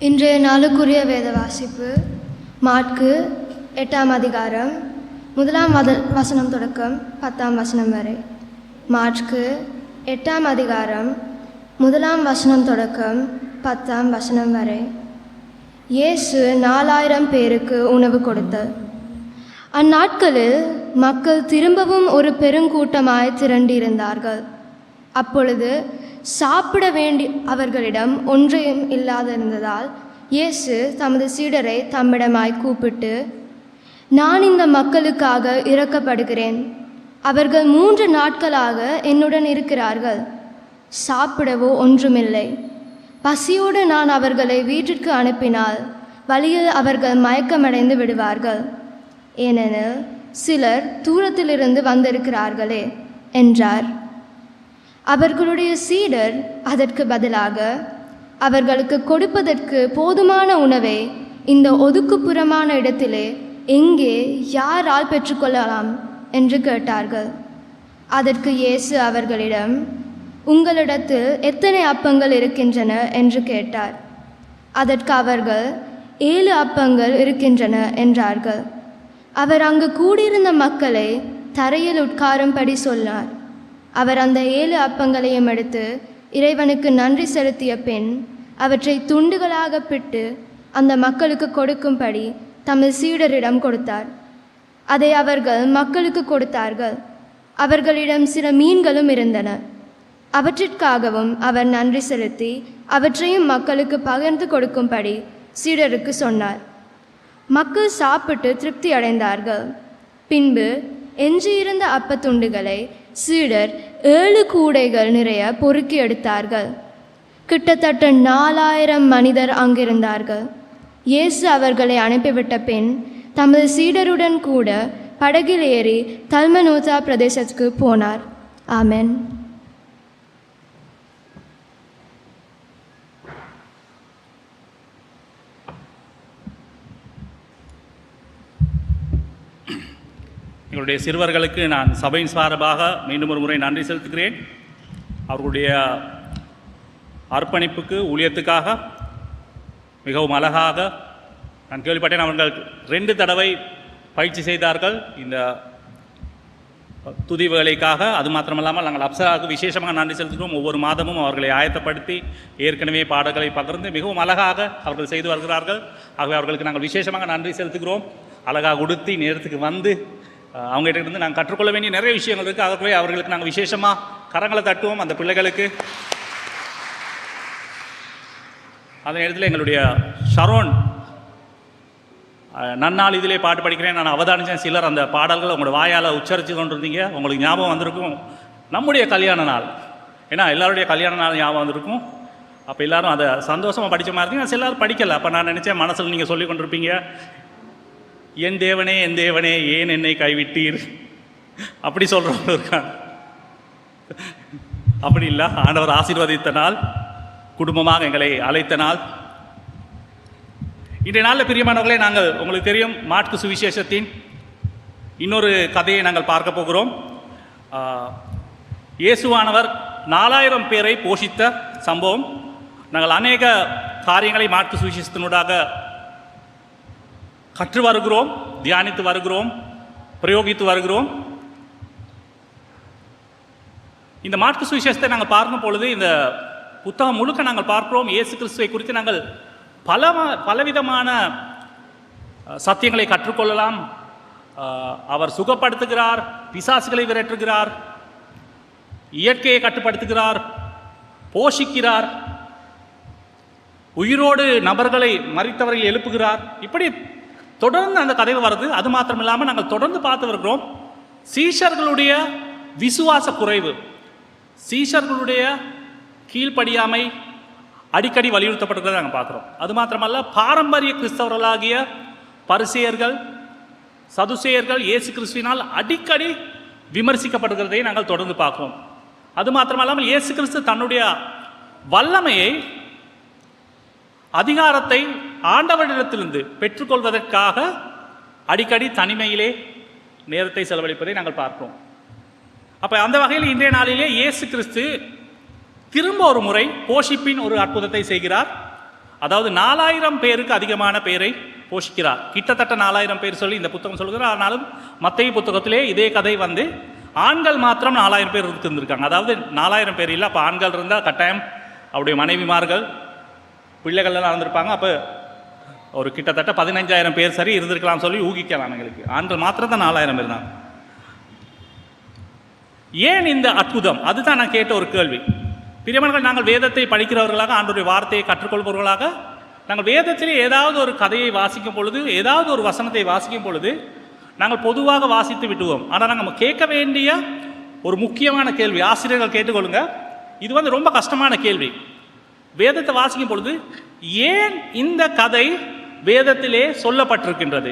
இன்றைய நாளுக்குரிய வேத வாசிப்பு மாற்கு 8ஆம் அதிகாரம் 1ஆம் வசனம் தொடக்கம் 10ஆம் வசனம் வரை. மாற்கு 8ஆம் அதிகாரம் 1ஆம் வசனம் தொடக்கம் 10ஆம் வசனம் வரை. இயேசு 4000 பேருக்கு உணவு கொடுத்தார். அந்நாட்களில் மக்கள் திரும்பவும் ஒரு பெருங்கூட்டமாய் திரண்டிருந்தார்கள். அப்பொழுது சாப்பிட வேண்டி அவர்களிடம் ஒன்றையும் இல்லாதிருந்ததால் இயேசு தமது சீடரை தம்மிடமாய் கூப்பிட்டு, நான் இந்த மக்களுக்காக இரக்கப்படுகிறேன். அவர்கள் 3 நாட்களாக என்னுடன் இருக்கிறார்கள், சாப்பிடவோ ஒன்றுமில்லை. பசியோடு நான் அவர்களை வீட்டிற்கு அனுப்பினால் வழியில் அவர்கள் மயக்கமடைந்து விடுவார்கள். ஏனெனில் சிலர் தூரத்திலிருந்து வந்திருக்கிறார்களே என்றார். அவர்களுடைய சீடர் அதற்கு பதிலாக, அவர்களுக்கு கொடுப்பதற்கு போதுமான உணவை இந்த ஒதுக்குப்புறமான இடத்திலே எங்கே யாரால் பெற்றுக்கொள்ளலாம் என்று கேட்டார்கள். அதற்கு இயேசு அவர்களிடம், உங்களிடத்தில் எத்தனை அப்பங்கள் இருக்கின்றன என்று கேட்டார். அதற்கு அவர்கள் 7 அப்பங்கள் இருக்கின்றன என்றார்கள். அவர் அங்கு கூடியிருந்த மக்களை தரையில் உட்காரும்படி சொன்னார். அவர் அந்த 7 அப்பங்களையும் எடுத்து இறைவனுக்கு நன்றி செலுத்திய பின் அவற்றை துண்டுகளாக பிட்டு அந்த மக்களுக்கு கொடுக்கும்படி தமது சீடரிடம் கொடுத்தார். அதை அவர்கள் மக்களுக்கு கொடுத்தார்கள். அவர்களிடம் சில மீன்களும் இருந்தன. அவற்றிற்காகவும் அவர் நன்றி செலுத்தி அவற்றையும் மக்களுக்கு பகிர்ந்து கொடுக்கும்படி சீடருக்கு சொன்னார். மக்கள் சாப்பிட்டு திருப்தி அடைந்தார்கள். பின்பு எஞ்சியிருந்த அப்பத்துண்டுகளை சீடர் 7 கூடைகள் நிறைய பொறுக்கி எடுத்தார்கள். கிட்டத்தட்ட 4000 மனிதர் அங்கிருந்தார்கள். இயேசு அவர்களை அனுப்பிவிட்ட பின் தமது சீடருடன் கூட படகில் ஏறி தல்மனூதா பிரதேசத்துக்கு போனார். ஆமென். எங்களுடைய சிறுவர்களுக்கு நான் சபையின் சார்பாக மீண்டும் ஒரு முறை நன்றி செலுத்துகிறேன். அவர்களுடைய அர்ப்பணிப்புக்கு ஊழியத்துக்காக மிகவும் அழகாக நான் கேள்விப்பட்டேன். அவர்கள் 2 தடவை பயிற்சி செய்தார்கள் இந்த துதி வேலைக்காக. அது மாத்திரமல்லாமல் நாங்கள் அப்சராவுக்கு விசேஷமாக நன்றி செலுத்துகிறோம். ஒவ்வொரு மாதமும் அவர்களை ஆயத்தப்படுத்தி ஏற்கனவே பாடல்களை பகிர்ந்து மிகவும் அழகாக அவர்கள் செய்து வருகிறார்கள். ஆகவே அவர்களுக்கு நாங்கள் விசேஷமாக நன்றி செலுத்துகிறோம். அழகாக உடுத்தி நேரத்துக்கு வந்து அவங்ககிட்ட இருந்து நாங்கள் கற்றுக்கொள்ள வேண்டிய நிறைய விஷயங்கள் இருக்குது. ஆகவே அவர்களுக்கு நாங்கள் விசேஷமாக கரங்களை தட்டுவோம் அந்த பிள்ளைகளுக்கு. அந்த நேரத்தில் எங்களுடைய ஷரோன் நன்னாள் இதிலே பாட்டு படிக்கிறேன் நான் அவதானித்தேன். சிலர் அந்த பாடல்கள் உங்களோட வாயால் உச்சரித்து கொண்டிருந்தீங்க. உங்களுக்கு ஞாபகம் வந்திருக்கும் நம்முடைய கல்யாண நாள். ஏன்னா எல்லாருடைய கல்யாண நாள் ஞாபகம் வந்திருக்கும். அப்போ எல்லோரும் அதை சந்தோஷமாக படித்த மாதிரி இருந்தீங்க. சிலர் படிக்கலை. அப்போ நான் நினச்சேன் மனசில் நீங்கள் சொல்லி கொண்டிருப்பீங்க, என் தேவனே என் தேவனே ஏன் என்னை கைவிட்டீர் அப்படி சொல்கிறவங்க இருக்காங்க. அப்படி இல்லை, ஆண்டவர் ஆசீர்வதித்த நாள், குடும்பமாக எங்களை அழைத்த நாள். இன்றைய நாளில் பிரியமானவர்களே, நாங்கள் உங்களுக்கு தெரியும் மாற்கு சுவிசேஷத்தின் இன்னொரு கதையை நாங்கள் பார்க்க போகிறோம். இயேசுவானவர் 4000 பேரை போஷித்த சம்பவம். நாங்கள் அநேக காரியங்களை மாற்கு சுவிசேஷத்தினூடாக கற்று வருகிறோம், தியானித்து வருகிறோம், பிரயோகித்து வருகிறோம். இந்த மாற்கு சுவிசேஷத்தை நாங்கள் பார்க்கும் பொழுது இந்த புத்தகம் முழுக்க நாங்கள் பார்க்கிறோம் இயேசு கிறிஸ்துவை குறித்து நாங்கள் பலவிதமான சத்தியங்களை கற்றுக்கொள்ளலாம். அவர் சுகப்படுத்துகிறார், பிசாசுகளை விரட்டுகிறார், இயற்கையை கட்டுப்படுத்துகிறார், போஷிக்கிறார், உயிரோடு நபர்களை மரித்தவர்களை எழுப்புகிறார். இப்படி தொடர்ந்து அந்த கதைகள் வருது. அது மாத்திரம் இல்லாமல் நாங்கள் தொடர்ந்து பார்த்து வருகிறோம் சீஷர்களுடைய விசுவாச குறைவு, சீஷர்களுடைய கீழ்ப்படியாமை அடிக்கடி வலியுறுத்தப்பட்டிருக்கிறத நாங்கள் பார்க்குறோம். அது மாத்திரமல்ல, பாரம்பரிய கிறிஸ்தவர்களாகிய பரிசேயர்கள், சதுசேயர்கள் இயேசு கிறிஸ்துவினால் அடிக்கடி விமர்சிக்கப்படுகிறதை நாங்கள் தொடர்ந்து பார்க்கிறோம். அது மாத்திரமல்லாமல் இயேசு கிறிஸ்து தன்னுடைய வல்லமையை, அதிகாரத்தை ஆண்டவரிடத்திலிருந்து பெற்றுக்கொள்வதற்காக அடிக்கடி தனிமையிலே நேரத்தை செலவழிப்பதை நாங்கள் பார்க்கிறோம். அப்போ அந்த வகையில் இன்றைய நாளிலே இயேசு கிறிஸ்து திரும்ப ஒரு முறை போஷிப்பின் ஒரு அற்புதத்தை செய்கிறார். அதாவது 4000 பேருக்கு அதிகமான பேரை போஷிக்கிறார். கிட்டத்தட்ட 4000 பேர் சொல்லி இந்த புத்தகம் சொல்கிறார். ஆனாலும் மத்தேயு புத்தகத்திலே இதே கதை வந்து ஆண்கள் மாத்திரம் 4000 பேர் இருந்திருக்காங்க. அதாவது 4000 பேர் இல்லை, அப்போ ஆண்கள் இருந்தால் கட்டாயம் அவருடைய மனைவிமார்கள் பிள்ளைகள் எல்லாம் இருந்திருப்பாங்க. அப்போ ஒரு கிட்டத்தட்ட 15000 பேர் சரி இருந்திருக்கலாம் சொல்லி ஊகிக்கலாம். எங்களுக்கு ஆண்கள் மாத்திரம் தான் 4000 பேர் தான். ஏன் இந்த அற்புதம்? அதுதான் நான் கேட்ட ஒரு கேள்வி. பிரியமானவர்கள், நாங்கள் வேதத்தை படிக்கிறவர்களாக, ஆண்டவருடைய வார்த்தையை கற்றுக்கொள்பவர்களாக, நாங்கள் வேதத்திலே ஏதாவது ஒரு கதையை வாசிக்கும் பொழுது, ஏதாவது ஒரு வசனத்தை வாசிக்கும் பொழுது நாங்கள் பொதுவாக வாசித்து விட்டுவோம். ஆனால் நாங்கள் கேட்க வேண்டிய ஒரு முக்கியமான கேள்வி, ஆசிரியர்கள் கேட்டுக்கொள்ளுங்க, இது வந்து ரொம்ப கஷ்டமான கேள்வி. வேதத்தை வாசிக்கும் பொழுது ஏன் இந்த கதை வேதத்திலே சொல்லப்பட்டிருக்கின்றது?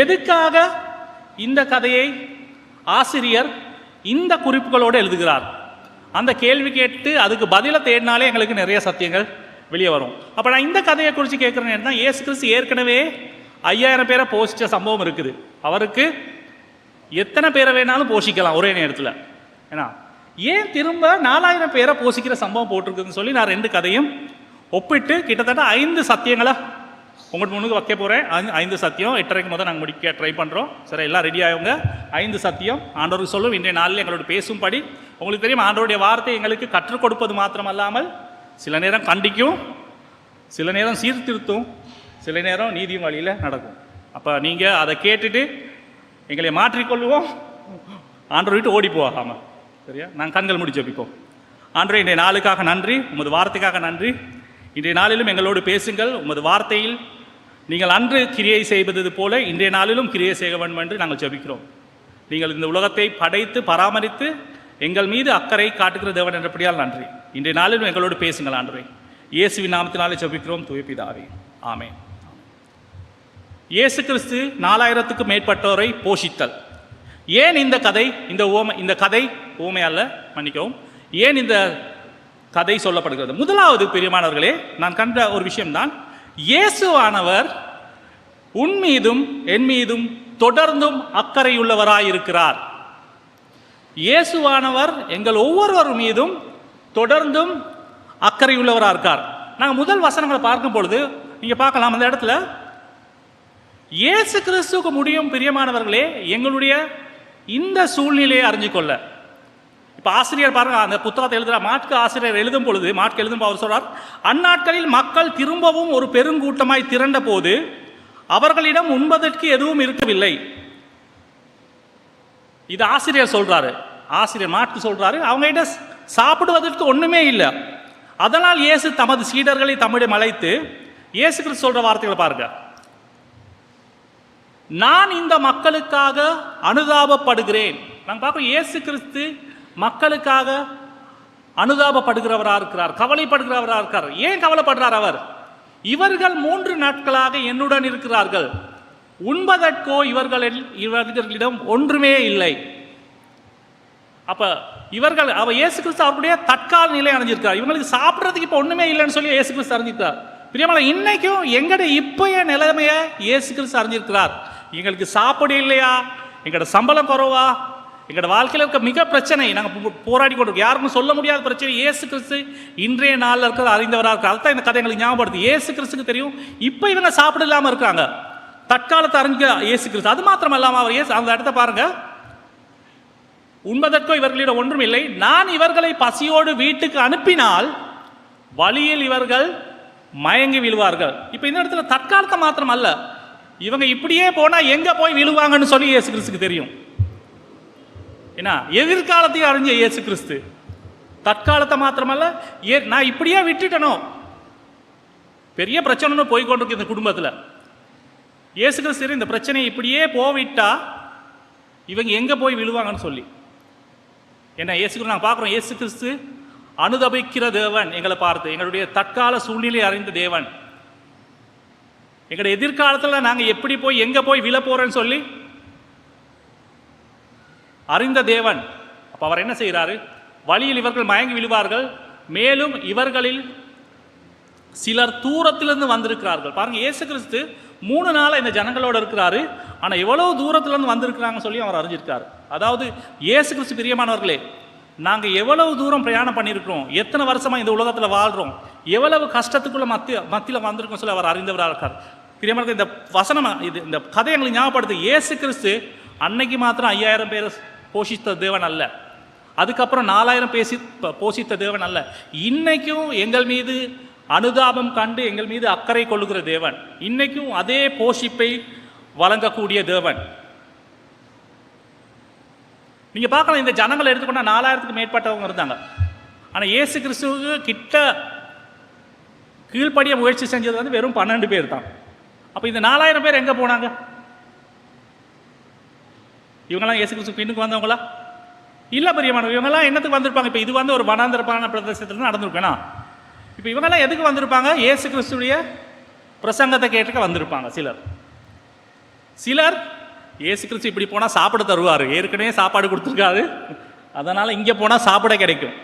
எதுக்காக இந்த கதையை ஆசிரியர் இந்த குறிப்புகளோடு எழுதுகிறார்? அந்த கேள்வி கேட்டு அதுக்கு பதிலை தேடினாலே எங்களுக்கு நிறைய சத்தியங்கள் வெளியே வரும். அப்போ நான் இந்த கதையை குறித்து கேட்குறேன் தான், இயேசு கிறிஸ்து ஏற்கனவே 5000 பேரை போஷித்த சம்பவம் இருக்குது. அவருக்கு எத்தனை பேரை வேணாலும் போஷிக்கலாம் ஒரே நேரத்தில். ஏன்னா ஏன் திரும்ப 4000 பேரை போஷிக்கிற சம்பவம் போட்டிருக்குதுன்னு சொல்லி நான் 2 கதையும் ஒப்பிட்டு கிட்டத்தட்ட 5 சத்தியங்களை உங்களுக்கு முன்னுக்கு வைக்க போகிறேன். 5 சத்தியம் 8:30 முதல் நாங்கள் முடிக்க ட்ரை பண்ணுறோம். சரி, எல்லாம் ரெடி ஆகுங்க. 5 சத்தியம் ஆண்டவருக்கு சொல்லும் இன்றைய நாளில் எங்களோட பேசும்படி. உங்களுக்கு தெரியும், ஆண்டவருடைய வார்த்தை எங்களுக்கு கற்றுக் கொடுப்பது மாத்திரமல்லாமல் சில நேரம் கண்டிக்கும், சில நேரம் சீர்திருத்தும், சில நேரம் நீதியும் வழியில் நடக்கும். அப்போ நீங்கள் அதை கேட்டுட்டு எங்களை மாற்றிக்கொள்வோம், ஆண்டவர் விட்டு ஓடி போகாமல். சரியா? நாங்கள் கண்கள் முடி ஜெபிப்போம். ஆண்டவரே, இன்றைய நாளுக்காக நன்றி, உமது வார்த்தைக்காக நன்றி. இன்றைய நாளிலும் எங்களோடு பேசுங்கள். உமது வார்த்தையில் நீங்கள் அன்று கிரியை செய்வது போல இன்றைய நாளிலும் கிரியை செய்ய வேண்டும் என்று நாங்கள் ஜெபிக்கிறோம். நீங்கள் இந்த உலகத்தை படைத்து பராமரித்து எங்கள் மீது அக்கறை காட்டுகிற தேவன் என்றபடியால் நன்றி. இன்றைய நாளிலும் எங்களோடு பேசுங்கள் ஆண்டவரே. இயேசுவின் நாமத்தினாலே ஜெபிக்கிறோம் தூய பிதாவே, ஆமென். இயேசு கிறிஸ்து 4000க்கும் மேற்பட்டோரை போஷித்தல். ஏன் இந்த கதை, இந்த கதை ஊமை அல்ல, மன்னிக்கவும், ஏன் இந்த கதை சொல்லப்படுகிறது? முதலாவது பிரியமானவர்களே, நான் கண்ட ஒரு விஷயம்தான், இயேசுவானவர் உன் மீதும் என் மீதும் தொடர்ந்தும் அக்கறையுள்ளவராயிருக்கிறார். இயேசுவானவர் எங்கள் ஒவ்வொருவர் மீதும் தொடர்ந்தும் அக்கறையுள்ளவராக இருக்கார். நாங்கள் முதல் வசனங்களை பார்க்கும் பொழுது நீங்கள் பார்க்கலாம், அந்த இடத்துல இயேசு கிறிஸ்துவுக்கு முடியும் பிரியமானவர்களே எங்களுடைய இந்த சூழ்நிலையை அறிஞ்சு கொள்ள. இப்போ ஆசிரியர் பாருங்க, அந்த புத்தகத்தை எழுதுகிற மாட்கு ஆசிரியர் எழுதும் பொழுது, மாட்கு எழுதும் அவர் சொல்றார், அந்நாட்களில் மக்கள் திரும்பவும் ஒரு பெருங்கூட்டமாய் திரண்ட போது அவர்களிடம் உண்பதற்கு எதுவும் இருக்கவில்லை. இது ஆசிரியர் சொல்றாரு, ஆசிரியர் மாட்கு சொல்றாரு, அவங்க கிட்ட சாப்பிடுவதற்கு ஒண்ணுமே இல்லை. அதனால் இயேசு தமது சீடர்களை தம்மிடம் அழைத்து இயேசு கிறிஸ்து சொல்ற வார்த்தைகளை பாருங்க, நான் இந்த மக்களுக்காக அனுதாபப்படுகிறேன். நாங்கள் பார்க்கிறோம், இயேசு கிறிஸ்து மக்களுக்காக அனுதாபப்படுகிறவராக இருக்கிறார், கவலைப்படுகிறவராக இருக்கிறார். ஏன் கவலைப்படுறார் அவர்? இவர்கள் 3 நாட்களாக என்னுடன் இருக்கிறார்கள், உண்பதற்கோ இவர்களிடம் ஒன்றுமே இல்லை. அப்ப இவர்கள் இயேசு கிறிஸ்து அவருடைய தற்கால நிலை அடைஞ்சிருக்கார். இவங்களுக்கு சாப்பிட்றதுக்கு இப்போ ஒண்ணுமே இல்லைன்னு சொல்லி இயேசு கிறிஸ்து அறிஞ்சிருக்கார். பிரியமான, இன்னைக்கும் எங்களுடைய இப்பய நிலைமையை இயேசு கிறிஸ்து அறிஞ்சிருக்கிறார். எங்களுக்கு சாப்பாடு இல்லையா, எங்களோட சம்பளம் குறைவா, எங்களோட வாழ்க்கையில் இருக்க மிக பிரச்சனை, நாங்கள் போராடி கொண்டிருக்கோம், யாருக்கும் சொல்ல முடியாத பிரச்சனை, இயேசு கிறிஸ்து இன்றைய நாளில் இருக்கிற அறிந்தவராக இருக்கிறார். அதுதான் இந்த கதை எங்களுக்கு ஞாபகப்படுது. இயேசு கிறிஸ்துக்கு தெரியும் இப்போ இவங்க சாப்பிட இல்லாமல் இருக்காங்க, தற்காலத்தை அறிஞ்ச இயேசு கிறிஸ்து. அது மாத்திரம் இல்லாமல் அவர் இயேசு அந்த இடத்த பாருங்க, உண்பதற்கோ இவர்களிடம் ஒன்றும் இல்லை, நான் இவர்களை பசியோடு வீட்டுக்கு அனுப்பினால் வழியில் இவர்கள் மயங்கி விழுவார்கள். இப்போ இந்த இடத்துல தற்காலத்தை மாத்திரம் அல்ல, இவங்க இப்படியே போனா எங்க போய் விழுவாங்கன்னு சொல்லி இயேசு கிறிஸ்துக்கு தெரியும். ஏன்னா எதிர்காலத்தையும் அறிஞ்ச இயேசு கிறிஸ்து தற்காலத்தை மாத்திரமல்ல, நான் இப்படியே விட்டுட்டனோ, பெரிய பிரச்சனை போய் கொண்டிருக்கு இந்த குடும்பத்தில், இயேசு கிறிஸ்து இந்த பிரச்சனையை இப்படியே போவிட்டா இவங்க எங்க போய் விழுவாங்கன்னு சொல்லி. ஏன்னா இயேசு கிறிஸ்து நாங்கள் பார்க்குறோம், இயேசு கிறிஸ்து அனுதபிக்கிற தேவன், எங்களை பார்த்து எங்களுடைய தற்கால சூழ்நிலை அறிந்த தேவன், எங்களுடைய எதிர்காலத்தில் நாங்கள் எப்படி போய் எங்க போய் விழ போறோன்னு சொல்லி அறிந்த தேவன். அப்போ அவர் என்ன செய்கிறாரு? வழியில் இவர்கள் மயங்கி விழுவார்கள், மேலும் இவர்களில் சிலர் தூரத்திலிருந்து வந்திருக்கிறார்கள். பாருங்க, இயேசு கிறிஸ்து 3 நாள் இந்த ஜனங்களோட இருக்கிறாரு, ஆனால் எவ்வளவு தூரத்திலிருந்து வந்திருக்கிறாங்கன்னு சொல்லி அவர் அறிஞ்சிருக்காரு. அதாவது இயேசு கிறிஸ்து பிரியமானவர்களே, நாங்கள் எவ்வளவு தூரம் பிரயாணம் பண்ணியிருக்கிறோம், எத்தனை வருஷமா இந்த உலகத்தில் வாழ்கிறோம், எவ்வளவு கஷ்டத்துக்குள்ள மத்தியில் வந்திருக்கும் சொல்லி அவர் அறிந்தவராக இருக்கார். பிரியமான இந்த வசனம் இந்த கதை எங்களுக்கு ஞாபகப்படுது. இயேசு கிறிஸ்து அன்னைக்கு மாத்திரம் 5000 பேர் போஷித்த தேவன் அல்ல, அதுக்கப்புறம் 4000 போஷித்த தேவன் அல்ல. இன்னைக்கும் எங்கள் மீது அனுதாபம் கண்டு எங்கள் மீது அக்கறை கொள்ளுகிற தேவன், இன்னைக்கும் அதே போஷிப்பை வழங்கக்கூடிய தேவன். நீங்க பார்க்கலாம், இந்த ஜனங்களை எடுத்துக்கொண்டா 4000க்கு மேற்பட்டவங்க இருந்தாங்க. ஆனால் இயேசு கிறிஸ்துவுக்கு கிட்ட கீழ்ப்படிய முயற்சி செஞ்சது வந்து வெறும் 12 பேர் தான். அப்போ இந்த 4000 பேர் எங்கே போனாங்க? இவங்கெல்லாம் இயேசு கிறிஸ்து பின்னுக்கு வந்தவங்களா? இல்லை பிரியமானவங்க, இவங்கெல்லாம் என்னத்துக்கு வந்திருப்பாங்க? இப்போ இது வந்து ஒரு வனாந்தரப்பான பிரதேசத்தில் நடந்திருக்கேனா? இப்போ இவங்கெல்லாம் எதுக்கு வந்திருப்பாங்க? இயேசு கிறிஸ்துடைய பிரசங்கத்தை கேட்டுக்க வந்திருப்பாங்க. சிலர் இயேசு கிறிஸ்து இப்படி போனால் சாப்பிட தருவார், ஏற்கனவே சாப்பாடு கொடுத்துருக்காரு, அதனால் இங்கே போனால் சாப்பிட கிடைக்கும்.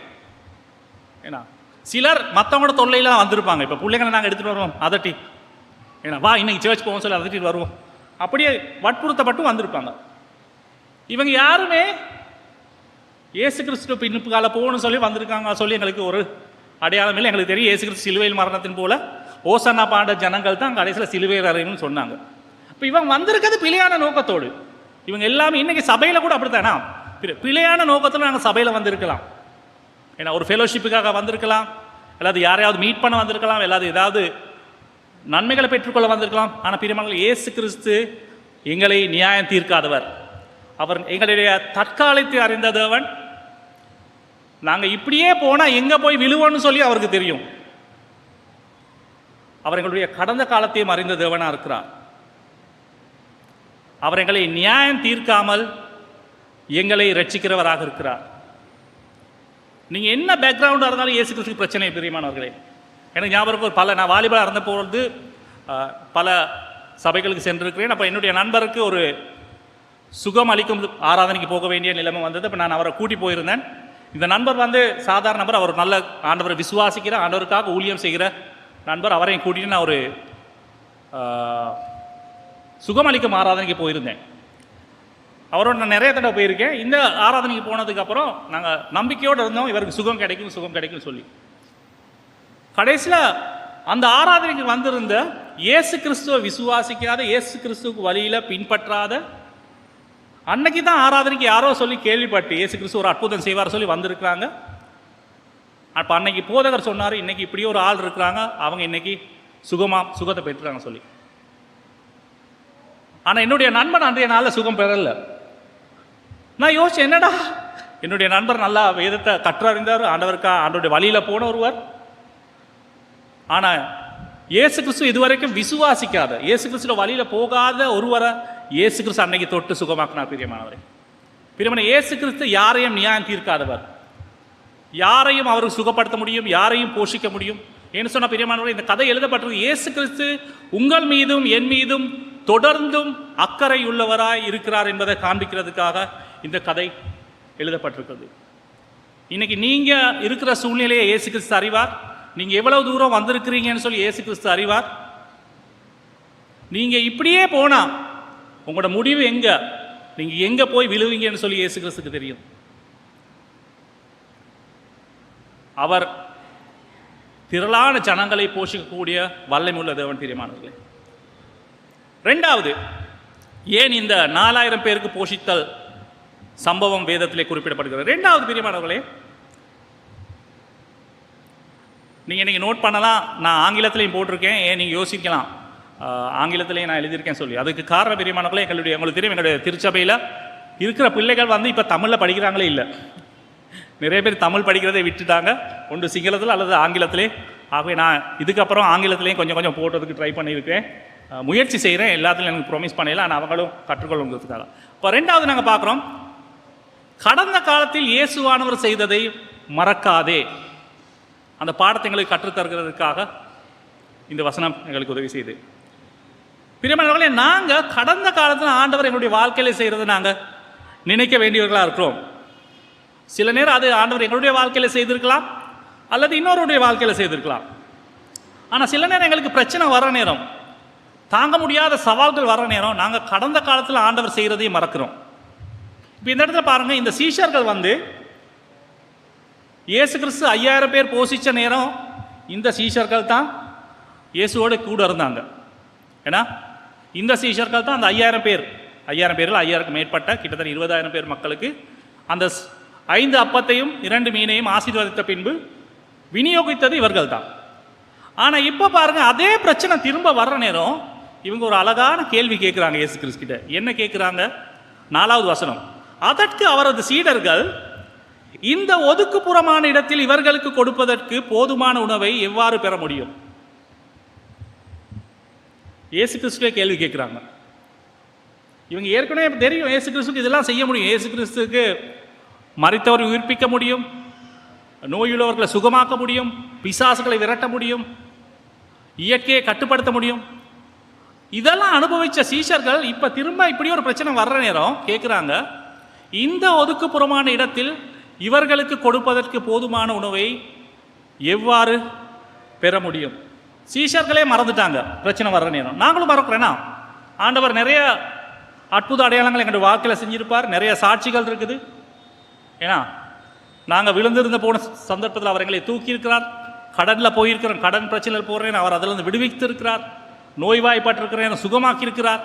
ஏன்னா சிலர் மற்றவங்களோட தொல்லையில் வந்திருப்பாங்க. இப்போ பிள்ளைங்களை நாங்கள் எடுத்துகிட்டு வருவோம் அதட்டி, ஏன்னா வா இன்னைக்கு சர்ச் போவோம் சொல்லி அதட்டிட்டு வருவோம், அப்படியே வற்புறுத்தப்பட்டு வந்திருப்பாங்க. இவங்க யாருமே இயேசு கிறிஸ்து பின்னுக்கால போகணும்னு சொல்லி வந்திருக்காங்க சொல்லி எங்களுக்கு ஒரு அடையாளம் இல்லை. எங்களுக்கு தெரியும் இயேசு கிறிஸ்து சிலுவையில் மரணத்தின் போல ஓசன்னா பாண்ட ஜனங்கள் தான் கடைசியில் சிலுவையில் அறையணும்னு சொன்னாங்க. இப்போ இவங்க வந்திருக்கிறது பிழையான நோக்கத்தோடு. இவங்க எல்லாமே இன்னைக்கு சபையில் கூட அப்படித்தானா, பிழையான நோக்கத்தில் நாங்கள் சபையில் வந்திருக்கலாம். ஏன்னா ஒரு ஃபெலோஷிப்புக்காக வந்திருக்கலாம், எல்லாவது யாரையாவது மீட் பண்ண வந்திருக்கலாம், எல்லாவது ஏதாவது நன்மைகளை பெற்றுக்கொள்ள வந்திருக்கலாம். ஆனால் பிரியமானவர்களே, இயேசு கிறிஸ்து எங்களை நியாயம் தீர்க்காதவர், அவர் எங்களுடைய தற்காலத்தை அறிந்த தேவன். நாங்கள் இப்படியே போனால் எங்கே போய் விழுவோன்னு சொல்லி அவருக்கு தெரியும். அவர் எங்களுடைய கடந்த காலத்தையும் அறிந்த தேவனாக இருக்கிறார். அவர் எங்களை நியாயம் தீர்க்காமல் எங்களை ரட்சிக்கிறவராக இருக்கிறார். நீங்கள் என்ன பேக்ரவுண்டாக இருந்தாலும் இயேசு கிறிஸ்துக்கு பிரச்சனை பிரியமானவர்களே. எனக்கு ஞாபகம் நான் வாலிபராக இருந்த பொழுது பல சபைகளுக்கு சென்றிருக்கிறேன். அப்போ என்னுடைய நண்பருக்கு ஒரு சுகம் அளிக்கும் ஆராதனைக்கு போக வேண்டிய நிலைமை வந்தது. இப்போ நான் அவரை கூட்டி போயிருந்தேன். இந்த நண்பர் வந்து சாதாரண நபர், அவர் நல்ல ஆண்டவரை விசுவாசிக்கிற, ஆண்டவருக்காக ஊழியம் செய்கிற நண்பர். அவரையும் கூட்டிட்டு நான் ஒரு சுகமளிக்கும் ஆராதனைக்கு போயிருந்தேன். அவரோட நான் நிறைய தடவை போயிருக்கேன். இந்த ஆராதனைக்கு போனதுக்கப்புறம் நாங்கள் நம்பிக்கையோடு இருந்தோம், இவருக்கு சுகம் கிடைக்கும் சொல்லி. கடைசியில் அந்த ஆராதனைக்கு வந்திருந்த இயேசு கிறிஸ்துவை விசுவாசிக்காத, இயேசு கிறிஸ்துவுக்கு வழியில் பின்பற்றாத, அன்னைக்கு தான் ஆராதனைக்கு யாரோ சொல்லி கேள்விப்பட்டு இயேசு கிறிஸ்து ஒரு அற்புதம் செய்வார் சொல்லி வந்திருக்கிறாங்க. அப்போ அன்னைக்கு போதகர் சொன்னார், இன்னைக்கு இப்படி ஒரு ஆள் இருக்கிறாங்க, அவங்க இன்னைக்கு சுகத்தை பெற்றுறாங்க சொல்லி. ஆனால் என்னுடைய நண்பன் அன்றைய நாளில் சுகம் பெறல. நான் யோசிச்சேன், என்னடா என்னுடைய நண்பர் நல்லா வேதத்தை கற்றறிந்தார், ஆண்டவருடைய வழியில் போன ஒருவர். ஆனால் இயேசு கிறிஸ்து இதுவரைக்கும் விசுவாசிக்காத, இயேசு கிறிஸ்துவ வழியில் போகாத ஒருவரை இயேசு கிறிஸ்து அன்னைக்கு தொட்டு சுகமாக்கினார். பிரியமானவரே, பிரியமான இயேசு கிறிஸ்து யாரையும் நியாயம் தீர்க்காதவர், யாரையும் அவருக்கு சுகப்படுத்த முடியும், யாரையும் போஷிக்க முடியும். ஏன்னு சொன்னால் பிரியமானவரே, இந்த கதை எழுதப்பட்டது இயேசு கிறிஸ்து உங்கள் மீதும் என் மீதும் தொடர்ந்தும் அக்கறை உள்ளவராய் இருக்கிறார் என்பதை காண்பிக்கிறதுக்காக இந்த கதை எழுதப்பட்டிருக்கிறது. இன்னைக்கு நீங்க இருக்கிற சூழ்நிலையை இயேசு கிறிஸ்து அறிவார். நீங்க எவ்வளவு தூரம் வந்திருக்கிறீங்கன்னு சொல்லி இயேசு கிறிஸ்து அறிவார். நீங்க இப்படியே போனா உங்களோட முடிவு எங்க, நீங்க எங்க போய் விழுவீங்கன்னு சொல்லி இயேசு கிறிஸ்துக்கு தெரியும். அவர் திரளான ஜனங்களை போஷிக்கக்கூடிய வல்லமையுள்ள தேவன். பிரியமானவர்களே, ரெண்டாவது, ஏன் இந்த 4000 பேருக்கு போஷித்தல் சம்பவம் வேதத்திலே குறிப்பிடப்படுகிறது? ரெண்டாவது பிரியமானவர்களே, நீங்கள் நோட் பண்ணலாம், நான் ஆங்கிலத்திலையும் போட்டிருக்கேன். ஏன் நீங்கள் யோசிக்கலாம், ஆங்கிலத்திலையும் நான் எழுதியிருக்கேன் சொல்லி. அதுக்கு காரணம் பிரியமானவர்களே, உங்களுக்கு தெரியும், எங்களுடைய திருச்சபையில் இருக்கிற பிள்ளைகள் வந்து இப்போ தமிழில் படிக்கிறாங்களே இல்லை. நிறைய பேர் தமிழ் படிக்கிறதை விட்டுட்டாங்க, ஒன்று சிங்களத்தில் அல்லது ஆங்கிலத்திலே. ஆகவே நான் இதுக்கப்புறம் ஆங்கிலத்திலையும் கொஞ்சம் கொஞ்சம் போடுறதுக்கு ட்ரை பண்ணியிருக்கேன், முயற்சி செய்கிறேன். எல்லாத்துலையும் எனக்கு ப்ராமிஸ் பண்ணல, ஆனால் அவங்களும் கற்றுக்கொள்ளுங்கிறதுக்காக. இப்போ ரெண்டாவது நாங்கள் பார்க்குறோம், கடந்த காலத்தில் இயேசுவானவர் செய்ததை மறக்காதே. அந்த பாடத்தை எங்களுக்கு கற்றுத்தருகிறதுக்காக இந்த வசனம் எங்களுக்கு உதவி செய்து. பிரியமானவர்களே, நாங்கள் கடந்த காலத்தில் ஆண்டவர் எங்களுடைய வாழ்க்கையில் செய்கிறத நாங்கள் நினைக்க வேண்டியவர்களாக இருக்கிறோம். சில நேரம் அது ஆண்டவர் எங்களுடைய வாழ்க்கையில் செய்திருக்கலாம், அல்லது இன்னொருடைய வாழ்க்கையில் செய்திருக்கலாம். ஆனால் சில நேரம் எங்களுக்கு பிரச்சனை வர நேரம், தாங்க முடியாத சவால்கள் வர நேரம், நாங்கள் கடந்த காலத்தில் ஆண்டவர் செய்கிறதையும் மறக்கிறோம். இப்போ இந்த இடத்துல பாருங்கள், இந்த சீஷர்கள் வந்து இயேசு கிறிஸ்து 5000 பேர் போஷித்த நேரம் இந்த சீஷர்கள் தான் இயேசுவோடு கூட இருந்தாங்க. ஏன்னா இந்த சீஷர்கள் தான் அந்த 5000 பேர் 5000 மேற்பட்ட கிட்டத்தட்ட 20,000 பேர் மக்களுக்கு அந்த 5 அப்பத்தையும் 2 மீனையும் ஆசீர்வதித்த பின்பு விநியோகித்தது இவர்கள் தான். ஆனால் இப்போ பாருங்க, அதே பிரச்சனை திரும்ப வர்ற நேரம் இவங்க ஒரு அழகான கேள்வி கேட்குறாங்க இயேசு கிறிஸ்து கிட்ட. என்ன கேட்குறாங்க? 4வது வசனம். அதற்கு அவரது சீடர்கள், இந்த ஒதுக்குப்புறமான இடத்தில் இவர்களுக்கு கொடுப்பதற்கு போதுமான உணவை எவ்வாறு பெற முடியும்? இயேசு கிறிஸ்துவே கேள்வி கேட்குறாங்க. இவங்க ஏற்கனவே தெரியும் இயேசு கிறிஸ்துக்கு இதெல்லாம் செய்ய முடியும். இயேசு கிறிஸ்துக்கு மரித்தவரை உயிர்ப்பிக்க முடியும், நோயுள்ளவர்களை சுகமாக்க முடியும், பிசாசுகளை விரட்ட முடியும், இயற்கையை கட்டுப்படுத்த முடியும். இதெல்லாம் அனுபவித்த சீஷர்கள் இப்போ திரும்ப இப்படி ஒரு பிரச்சனை வர்ற நேரம் கேட்குறாங்க, இந்த ஒதுக்குப்புறமான இடத்தில் இவர்களுக்கு கொடுப்பதற்கு போதுமான உணவை எவ்வாறு பெற முடியும்? சீஷர்களே மறந்துட்டாங்க பிரச்சனை வர்ற நேரம். நாங்களும் மறக்கிறேன்னா, ஆண்டவர் நிறைய அற்புத அடையாளங்கள் எங்களுடைய வாழ்க்கையில் செஞ்சிருப்பார், நிறைய சாட்சிகள் இருக்குது. ஏன்னா நாங்கள் விழுந்திருந்த போன சந்தர்ப்பத்தில் அவர் எங்களை தூக்கி இருக்கிறார், கடனில் போயிருக்கிறோம், கடன் பிரச்சனையில் போகிறேன் அவர் அதிலிருந்து விடுவித்து இருக்கிறார், நோய்வாய்ப்பட்டிருக்கிறேன் சுகமாக்கி இருக்கிறார்.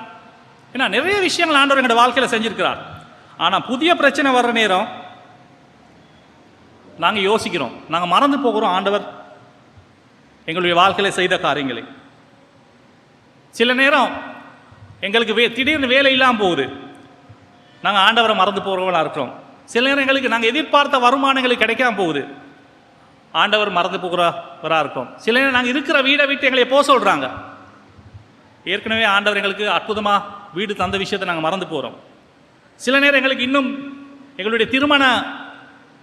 ஏன்னா நிறைய விஷயங்கள் ஆண்டவர் எங்களுடைய வாழ்க்கையில் செஞ்சிருக்கிறார். ஆனால் புதிய பிரச்சனை வர்ற நேரம் நாங்கள் யோசிக்கிறோம், நாங்கள் மறந்து போகிறோம் ஆண்டவர் எங்களுடைய வாழ்க்கையில் செய்த காரியங்களை. சில நேரம் எங்களுக்கு திடீர்னு வேலை இல்லாமல் போகுது, நாங்கள் ஆண்டவரை மறந்து போகிறவங்களா இருக்கிறோம். சில நேரம் எங்களுக்கு நாங்கள் எதிர்பார்த்த வருமானங்களுக்கு கிடைக்காம போகுது, ஆண்டவர் மறந்து போகிறவராக இருக்கும். சில நேரம் நாங்கள் இருக்கிற வீடை விட்டு எங்களை போக சொல்கிறாங்க, ஏற்கனவே ஆண்டவர் எங்களுக்கு அற்புதமாக வீடு தந்த விஷயத்தை நாங்கள் மறந்து போகிறோம். சில நேரம் எங்களுக்கு இன்னும் எங்களுடைய திருமண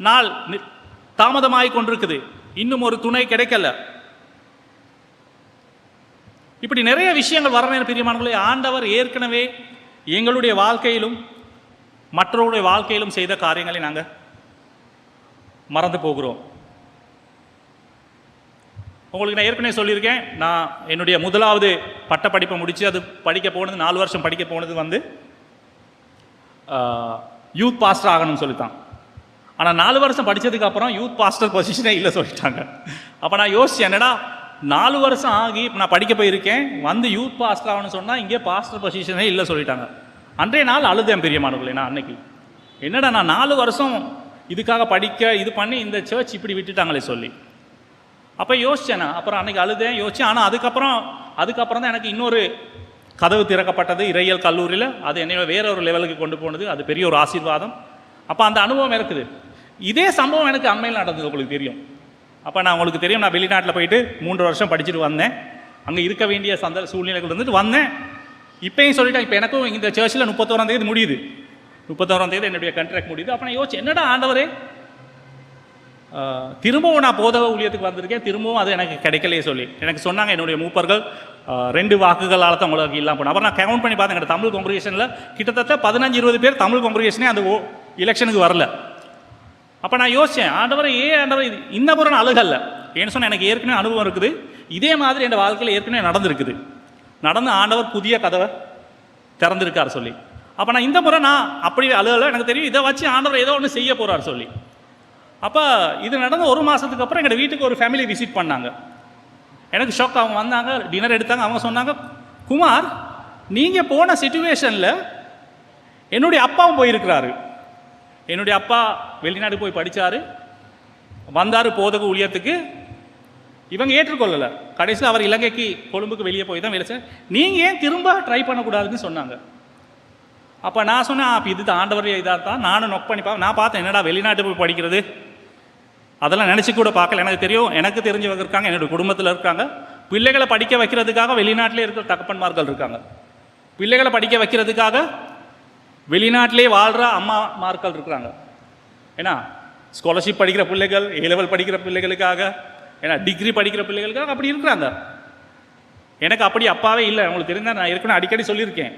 நாள் தாமதமாகி கொண்டிருக்குது, இன்னும் ஒரு துணை கிடைக்கல. இப்படி நிறைய விஷயங்கள் வர நேரம் பிரியமானவர்களே, ஆண்டவர் ஏற்கனவே எங்களுடைய வாழ்க்கையிலும் மற்றவருடைய வாழ்க்கையிலும் செய்த காரியங்களை நாங்கள் மறந்து போகிறோம். உங்களுக்கு நான் ஏற்கனவே சொல்லியிருக்கேன், நான் என்னுடைய முதலாவது பட்டப்படிப்பை முடித்து அது படிக்க போனது 4 வருஷம் படிக்க போனது வந்து யூத் பாஸ்டர் ஆகணும்னு சொல்லித்தான். ஆனால் 4 வருஷம் படித்ததுக்கு அப்புறம் யூத் பாஸ்டர் பொசிஷனே இல்லை சொல்லிட்டாங்க. அப்போ நான் யோசிச்சேன், என்னடா 4 வருஷம் ஆகி நான் படிக்க போயிருக்கேன், வந்து யூத் பாஸ்டர் ஆகணும்னு சொன்னால் இங்கே பாஸ்டர் பொசிஷனே இல்லை சொல்லிட்டாங்க. அன்றைய நாள் அழுதேன் பிரியமானவர்களே. நான் அன்னைக்கு என்னடா நான் 4 வருஷம் இதுக்காக படிக்க இது பண்ணி இந்த சர்ச் இப்படி விட்டுட்டாங்களே சொல்லி அப்போ யோசித்தேன். அப்புறம் அன்றைக்கி அழுதேன், யோசித்தேன். ஆனால் அதுக்கப்புறம் தான் எனக்கு இன்னொரு கதவு திறக்கப்பட்டது இறையியல் கல்லூரியில். அது என்னையோட வேற ஒரு லெவலுக்கு கொண்டு போனது, அது பெரிய ஒரு ஆசீர்வாதம். அப்போ அந்த அனுபவம் இருக்குது. இதே சம்பவம் எனக்கு அண்மையில் நடந்தது, உங்களுக்கு தெரியும். அப்போ நான் உங்களுக்கு தெரியும், நான் வெளிநாட்டில் போயிட்டு 3 வருஷம் படிச்சுட்டு வந்தேன். அங்கே இருக்க வேண்டிய சூழ்நிலைகள் வந்துட்டு வந்தேன். இப்போயும் சொல்லிட்டேன், இப்போ எனக்கும் இந்த சர்ச்சில் 31ஆம் தேதி முடியுது, 31ஆம் தேதி என்னுடைய கான்ட்ராக்ட் முடியுது. அப்போ நான் யோசிச்சேன், என்னடா ஆண்டவரே திரும்பவும் நான் போதக ஊழியத்துக்கு வந்திருக்கேன், திரும்பவும் அது எனக்கு கிடைக்கலையே சொல்லி எனக்கு சொன்னாங்க என்னுடைய மூப்பர்கள். 2 வாக்குகளால் தான் உங்களுக்கு இல்லாமல் போனோம். அப்புறம் நான் கவுண்ட் பண்ணி பார்த்தேன், எங்கள் தமிழ் காங்கிரிகேஷனில் கிட்டத்தட்ட 15-20 பேர் தமிழ் காங்கிரிகேஷனே அந்த எலெக்ஷனுக்கு வரல. அப்போ நான் யோசித்தேன், ஆண்டவரை ஆண்டவர் இந்த முறை நான் அழுகல்ல. ஏன்னு சொன்னால் எனக்கு ஏற்கனவே அனுபவம் இருக்குது, இதே மாதிரி என் வாழ்க்கையில் ஏற்கனவே நடந்திருக்குது. நடந்து ஆண்டவர் புதிய கதவை திறந்திருக்கார் சொல்லி. அப்போ நான் இந்த முறை நான் அப்படி அழுகலை, எனக்கு தெரியும் இதை வச்சு ஆண்டவர் ஏதோ ஒன்று செய்ய போகிறார் சொல்லி. அப்போ இது நடந்த 1 மாதத்துக்கு அப்புறம் எங்கள் வீட்டுக்கு ஒரு ஃபேமிலி விசிட் பண்ணாங்க. எனக்கு ஷாக். அவங்க வந்தாங்க, டின்னர் எடுத்தாங்க. அவங்க சொன்னாங்க, குமார் நீங்கள் போன சிச்சுவேஷனில் என்னுடைய அப்பாவும் போயிருக்கிறாரு. என்னுடைய அப்பா வெளிநாடு போய் படித்தார், வந்தார் போதக ஊழியத்துக்கு. இவங்க ஏற்றுக்கொள்ளலை. கடைசியில் அவர் இலங்கைக்கு கொழும்புக்கு வெளியே போய் தான் வேலை செய்ய. நீங்கள் ஏன் திரும்ப ட்ரை பண்ணக்கூடாதுன்னு சொன்னாங்க. அப்போ நான் சொன்னேன், அப்போ இது ஆண்டவர் இதாக தான். நானும் நொக் பண்ணி நான் பார்த்தேன், என்னடா வெளிநாட்டு போய் படிக்கிறது அதெல்லாம் நினச்சி கூட பார்க்கல. எனக்கு தெரியும், எனக்கு தெரிஞ்சவங்க இருக்காங்க, என்னுடைய குடும்பத்தில் இருக்காங்க. பிள்ளைகளை படிக்க வைக்கிறதுக்காக வெளிநாட்டிலே இருக்கிற தகப்பன்மார்கள் இருக்காங்க. பிள்ளைகளை படிக்க வைக்கிறதுக்காக வெளிநாட்டிலே வாழ்கிற அம்மாமார்கள் இருக்கிறாங்க. ஏன்னா ஸ்காலர்ஷிப் படிக்கிற பிள்ளைகள், A level படிக்கிற பிள்ளைகளுக்காக, ஏன்னா டிகிரி படிக்கிற பிள்ளைகளுக்காக அப்படி இருக்கிறாங்க. எனக்கு அப்படி அப்பாவே இல்லை. உங்களுக்கு தெரிந்தால் நான் ஏற்கனவே அடிக்கடி சொல்லியிருக்கேன்,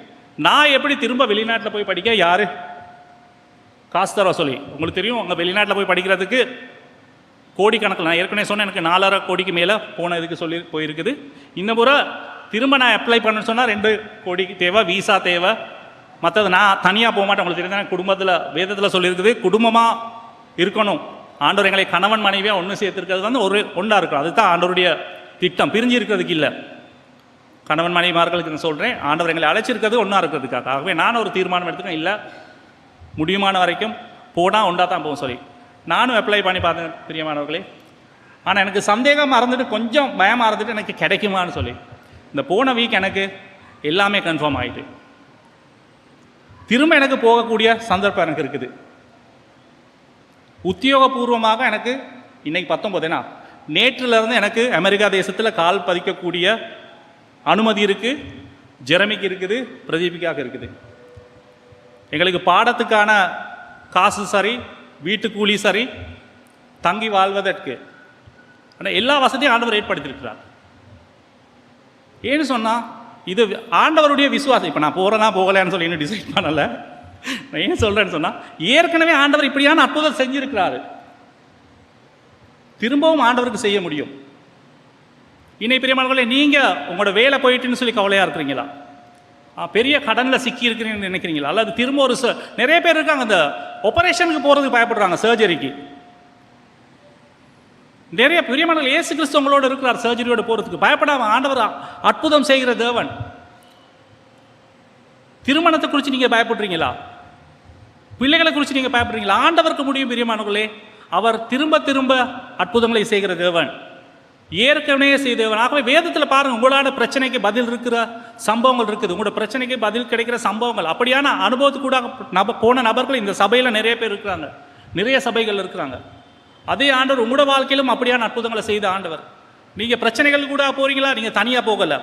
நான் எப்படி திரும்ப வெளிநாட்டில் போய் படிக்க யார் காசு தர சொல்லி. உங்களுக்கு தெரியும், அங்கே வெளிநாட்டில் போய் படிக்கிறதுக்கு கோடிக்கணக்கில், நான் ஏற்கனவே சொன்னேன், எனக்கு 4.5 கோடிக்கு மேலே போன இதுக்கு சொல்லி போயிருக்குது. இந்த முறை திரும்ப நான் அப்ளை பண்ணணும்னு சொன்னால் 2 கோடிக்கு தேவை, வீசா தேவை. மற்றது நான் தனியாக போக மாட்டேன். உங்களுக்கு தெரியும், குடும்பத்தில் வேதத்தில் சொல்லியிருக்குது, குடும்பமாக இருக்கணும், ஆண்டவர் எங்களை கணவன் மனைவியாக ஒன்று சேர்த்துருக்கிறது வந்து ஒன்றா இருக்கும். அதுதான் ஆண்டவருடைய திட்டம், பிரிஞ்சு இருக்கிறதுக்கு இல்லை. கணவன் மனைவிமார்களுக்கு நான் சொல்கிறேன், ஆண்டவர் எங்களை அழைச்சிருக்கிறது ஒன்றா இருக்கிறதுக்காக. ஆகவே நான் ஒரு தீர்மானம் எடுத்துக்கேன், இல்லை முடியுமான வரைக்கும் போனால் ஒன்றா தான் போகும் சொல்லி நானும் அப்ளை பண்ணி பார்த்தேன் பிரியமானவர்களே. ஆனால் எனக்கு சந்தேகம் மறந்துட்டு, கொஞ்சம் பயமாக இருந்துட்டு எனக்கு கிடைக்குமான்னு சொல்லி இந்த போன வீக் எனக்கு எல்லாமே கன்ஃபார்ம் ஆகிட்டு திரும்ப எனக்கு போகக்கூடிய சந்தர்ப்பம் எனக்கு இருக்குது. உத்தியோகபூர்வமாக எனக்கு இன்னைக்கு 19 நேற்றிலிருந்து எனக்கு அமெரிக்கா தேசத்தில் கால் பதிக்கக்கூடிய அனுமதி இருக்குது. ஜெரமிக்கு இருக்குது, பிரதீபிக்காக இருக்குது. எங்களுக்கு பாடத்துக்கான காசு சரி, வீட்டு கூலி சரி, தங்கி வாழ்வதற்கு ஆனால் எல்லா வசதியும் ஆண்டவர் ஏற்படுத்தியிருக்கிறார். ஏன்னு சொன்னால் இது ஆண்டவருடைய விசுவாசம். இப்போ நான் போகிறேன்னா போகலைன்னு சொல்லி இன்னும் டிசைட் பண்ணலை. நான் ஏன் சொல்கிறேன்னு சொன்னால், ஏற்கனவே ஆண்டவர் இப்படியான அற்புதம் செஞ்சிருக்கிறாரு, திரும்பவும் ஆண்டவருக்கு செய்ய முடியும். இன்னை பிரியமானவர்களே, நீங்கள் உங்களோட வேலை போயிட்டுன்னு சொல்லி கவலையாக இருக்கிறீங்களா? பெரிய கடனில் சிக்கி இருக்கிறீங்கன்னு நினைக்கிறீங்களா? அல்லது திரும்ப ஒரு நிறைய பேர் இருக்காங்க இந்த ஆபரேஷனுக்கு போகிறதுக்கு பயப்படுறாங்க, சர்ஜரிக்கு. நிறைய பிரியமானவர்கள், இயேசு கிறிஸ்து உங்களோட இருக்கிறார், சர்ஜரியோட போகிறதுக்கு பயப்படாம. ஆண்டவர் அற்புதம் செய்கிற தேவன். திருமணத்தை குறித்து நீங்கள் பயப்படுறீங்களா? பிள்ளைகளை குறித்து நீங்கள் பயப்படுறீங்களா? ஆண்டவருக்கு முடியும் பிரியமானவர்களே. அவர் திரும்ப திரும்ப அற்புதங்களை செய்கிற தேவன், ஏற்கனவே செய்தவன். ஆகவே வேதத்தில் பாருங்கள், உங்களோட பிரச்சனைக்கு பதில் இருக்கிற சம்பவங்கள் இருக்குது, உங்களோட பிரச்சனைக்கு பதில் கிடைக்கிற சம்பவங்கள். அப்படியான அனுபவத்துக்கு கூட போன நபர்கள் இந்த சபையில் நிறைய பேர் இருக்கிறாங்க, நிறைய சபைகள் இருக்கிறாங்க. அதே ஆண்டவர் உங்களோட வாழ்க்கையிலும் அப்படியான அற்புதங்களை செய்த ஆண்டவர். நீங்கள் பிரச்சனைகள் கூட போகிறீங்களா? நீங்கள் தனியாக போகலை,